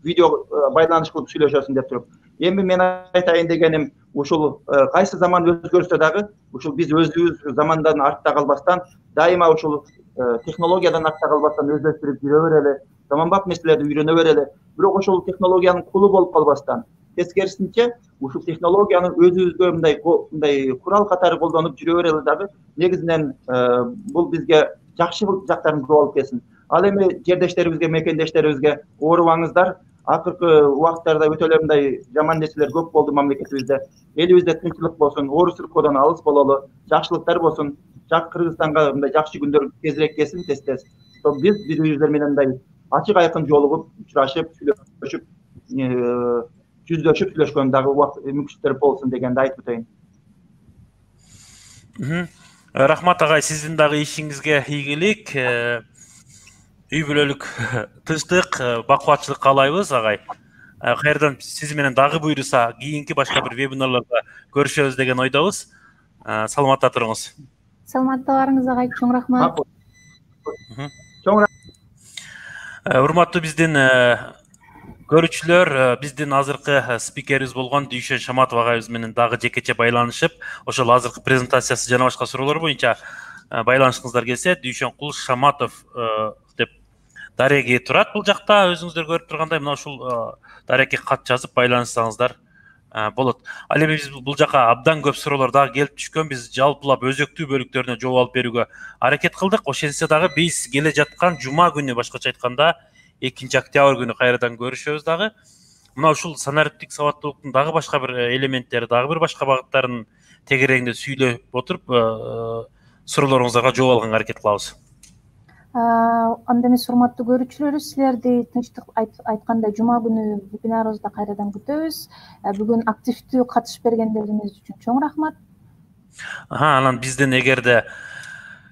видео байланыш кылып сүйлөшөсүң деп туруп. Эми мен айтайын дегеним, ушул кайсы заман өзгөрсө дагы, ушул биз өзүбүз замандан артта калбастан, дайыма ушул технологиядан артта калбастан өздөштүрүп жүрө берели, заманбап нерселерди үйрөнө берели. Бирок ошол технологиянын кулу болуп калбастан, тескерисинче ушул технологияны өзүбүзгө мындай курал катары колдонуп жүрө берели дагы. Негизинен бул бизге жакшы жактарын көп алып келсин. Ал эми жердештерибизге, мекендештерибизге оорубаңыздар. Акыркы убакыттарда өтө эле мындай жаман нерселер көп болду мамлекетибизде. Элибизде тынччылык болсун, оорусуздон алыс бололу, жакшылыктар болсун. Кыргызстанга мындай жакшы күндөр тезирээк келсин, тез. Биз бири-бирибиздер менен мындай ачык айкын жолугуп, учурашып, сүйлөшүп, жүздөшүп сүйлөшкөн дагы мүмкүнчүлүктөр болсун дегенди айтып өтөйүн. Рахмат агай, сиздин дагы ишиңизге ийгилик. Үй бүлөлүк тынчтык, бакубатчылык каалайбыз агай. Кайрадан сиз менен дагы буйруса, кийинки башка бир вебинарларда көрүшөбүз деген ойдобуз. Саламатта туруңуз. Саламатта барыңыз агай, чоң рахмат. Урматтуу биздин көрүүчүлөр, биздин азыркы спикерибиз болгон Дүйшөн Шаматов агайыбыз менен дагы жекече байланышып, ошол азыркы презентациясы жана башка суроолор боюнча байланышыңыздар келсе, Дүйшөнкул Шаматов деп дареги турат бул жакта, өзүңүздөр көрүп тургандай, мына ушул дарекке кат жазып байланышсаңыздар болот. Ал эми биз бул жака абдан көп суроолор дагы келип түшкөн, биз жалпылап өзөктүү бөлүктөрүнө жооп алып берүүгө аракет кылдык. Ошентсе дагы биз келе жаткан жума күнү, башкача айтканда 2 октябрь күнү кайрадан көрүшөбүз дагы. Мына ушул санариптик сабаттуулуктун дагы башка бир элементтери, дагы бир башка багыттарын тегерегинде сүйлөп отуруп, суроолоруңуздарга жооп алганга аракет кылабыз. Анда эмес урматтуу көрүүчүлөрүбүз, силерди тынчтык айткандай жума күнү вебинарыбызда кайрадан күтөбүз. Бүгүн активдүү катышып бергендериңиз үчүн чоң рахмат. Анан бизден эгерде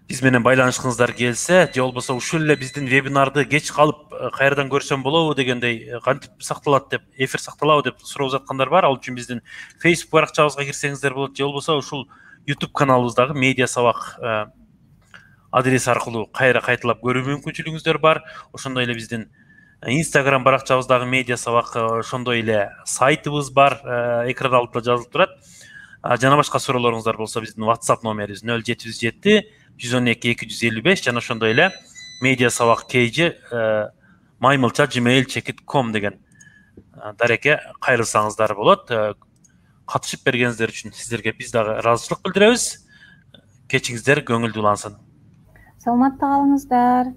биз менен байланышкыңыздар келсе, же болбосо ушул эле биздин вебинарды кеч калып кайрадан көрсөм болобу дегендей, кантип сакталат деп, эфир сакталабы деп сурап жаткандар бар. Ал үчүн биздин Facebook баракчабызга кирсеңиздер болот, же болбосо ушул YouTube каналыбыздагы медиа сабак адрес аркылуу кайра кайталап көрүү мүмкүнчүлүгүңүздөр бар. Ошондой эле биздин Instagram баракчабыздагы медиа сабак, ошондой эле сайтыбыз бар, экран алдыда жазылып турат. Жана башка суроолоруңуздар болсо биздин WhatsApp номерибиз 077 112 255 жана ошондой эле медиа сабак kg maymilcha@gmail.com деген дарекке кайрылсаңыздар болот. Катышып бергениңиздер үчүн сиздерге биз дагы ыраазычылык билдиребиз. Кечиңиздер көңүлдүү улансын. Саламатта калыңыздар.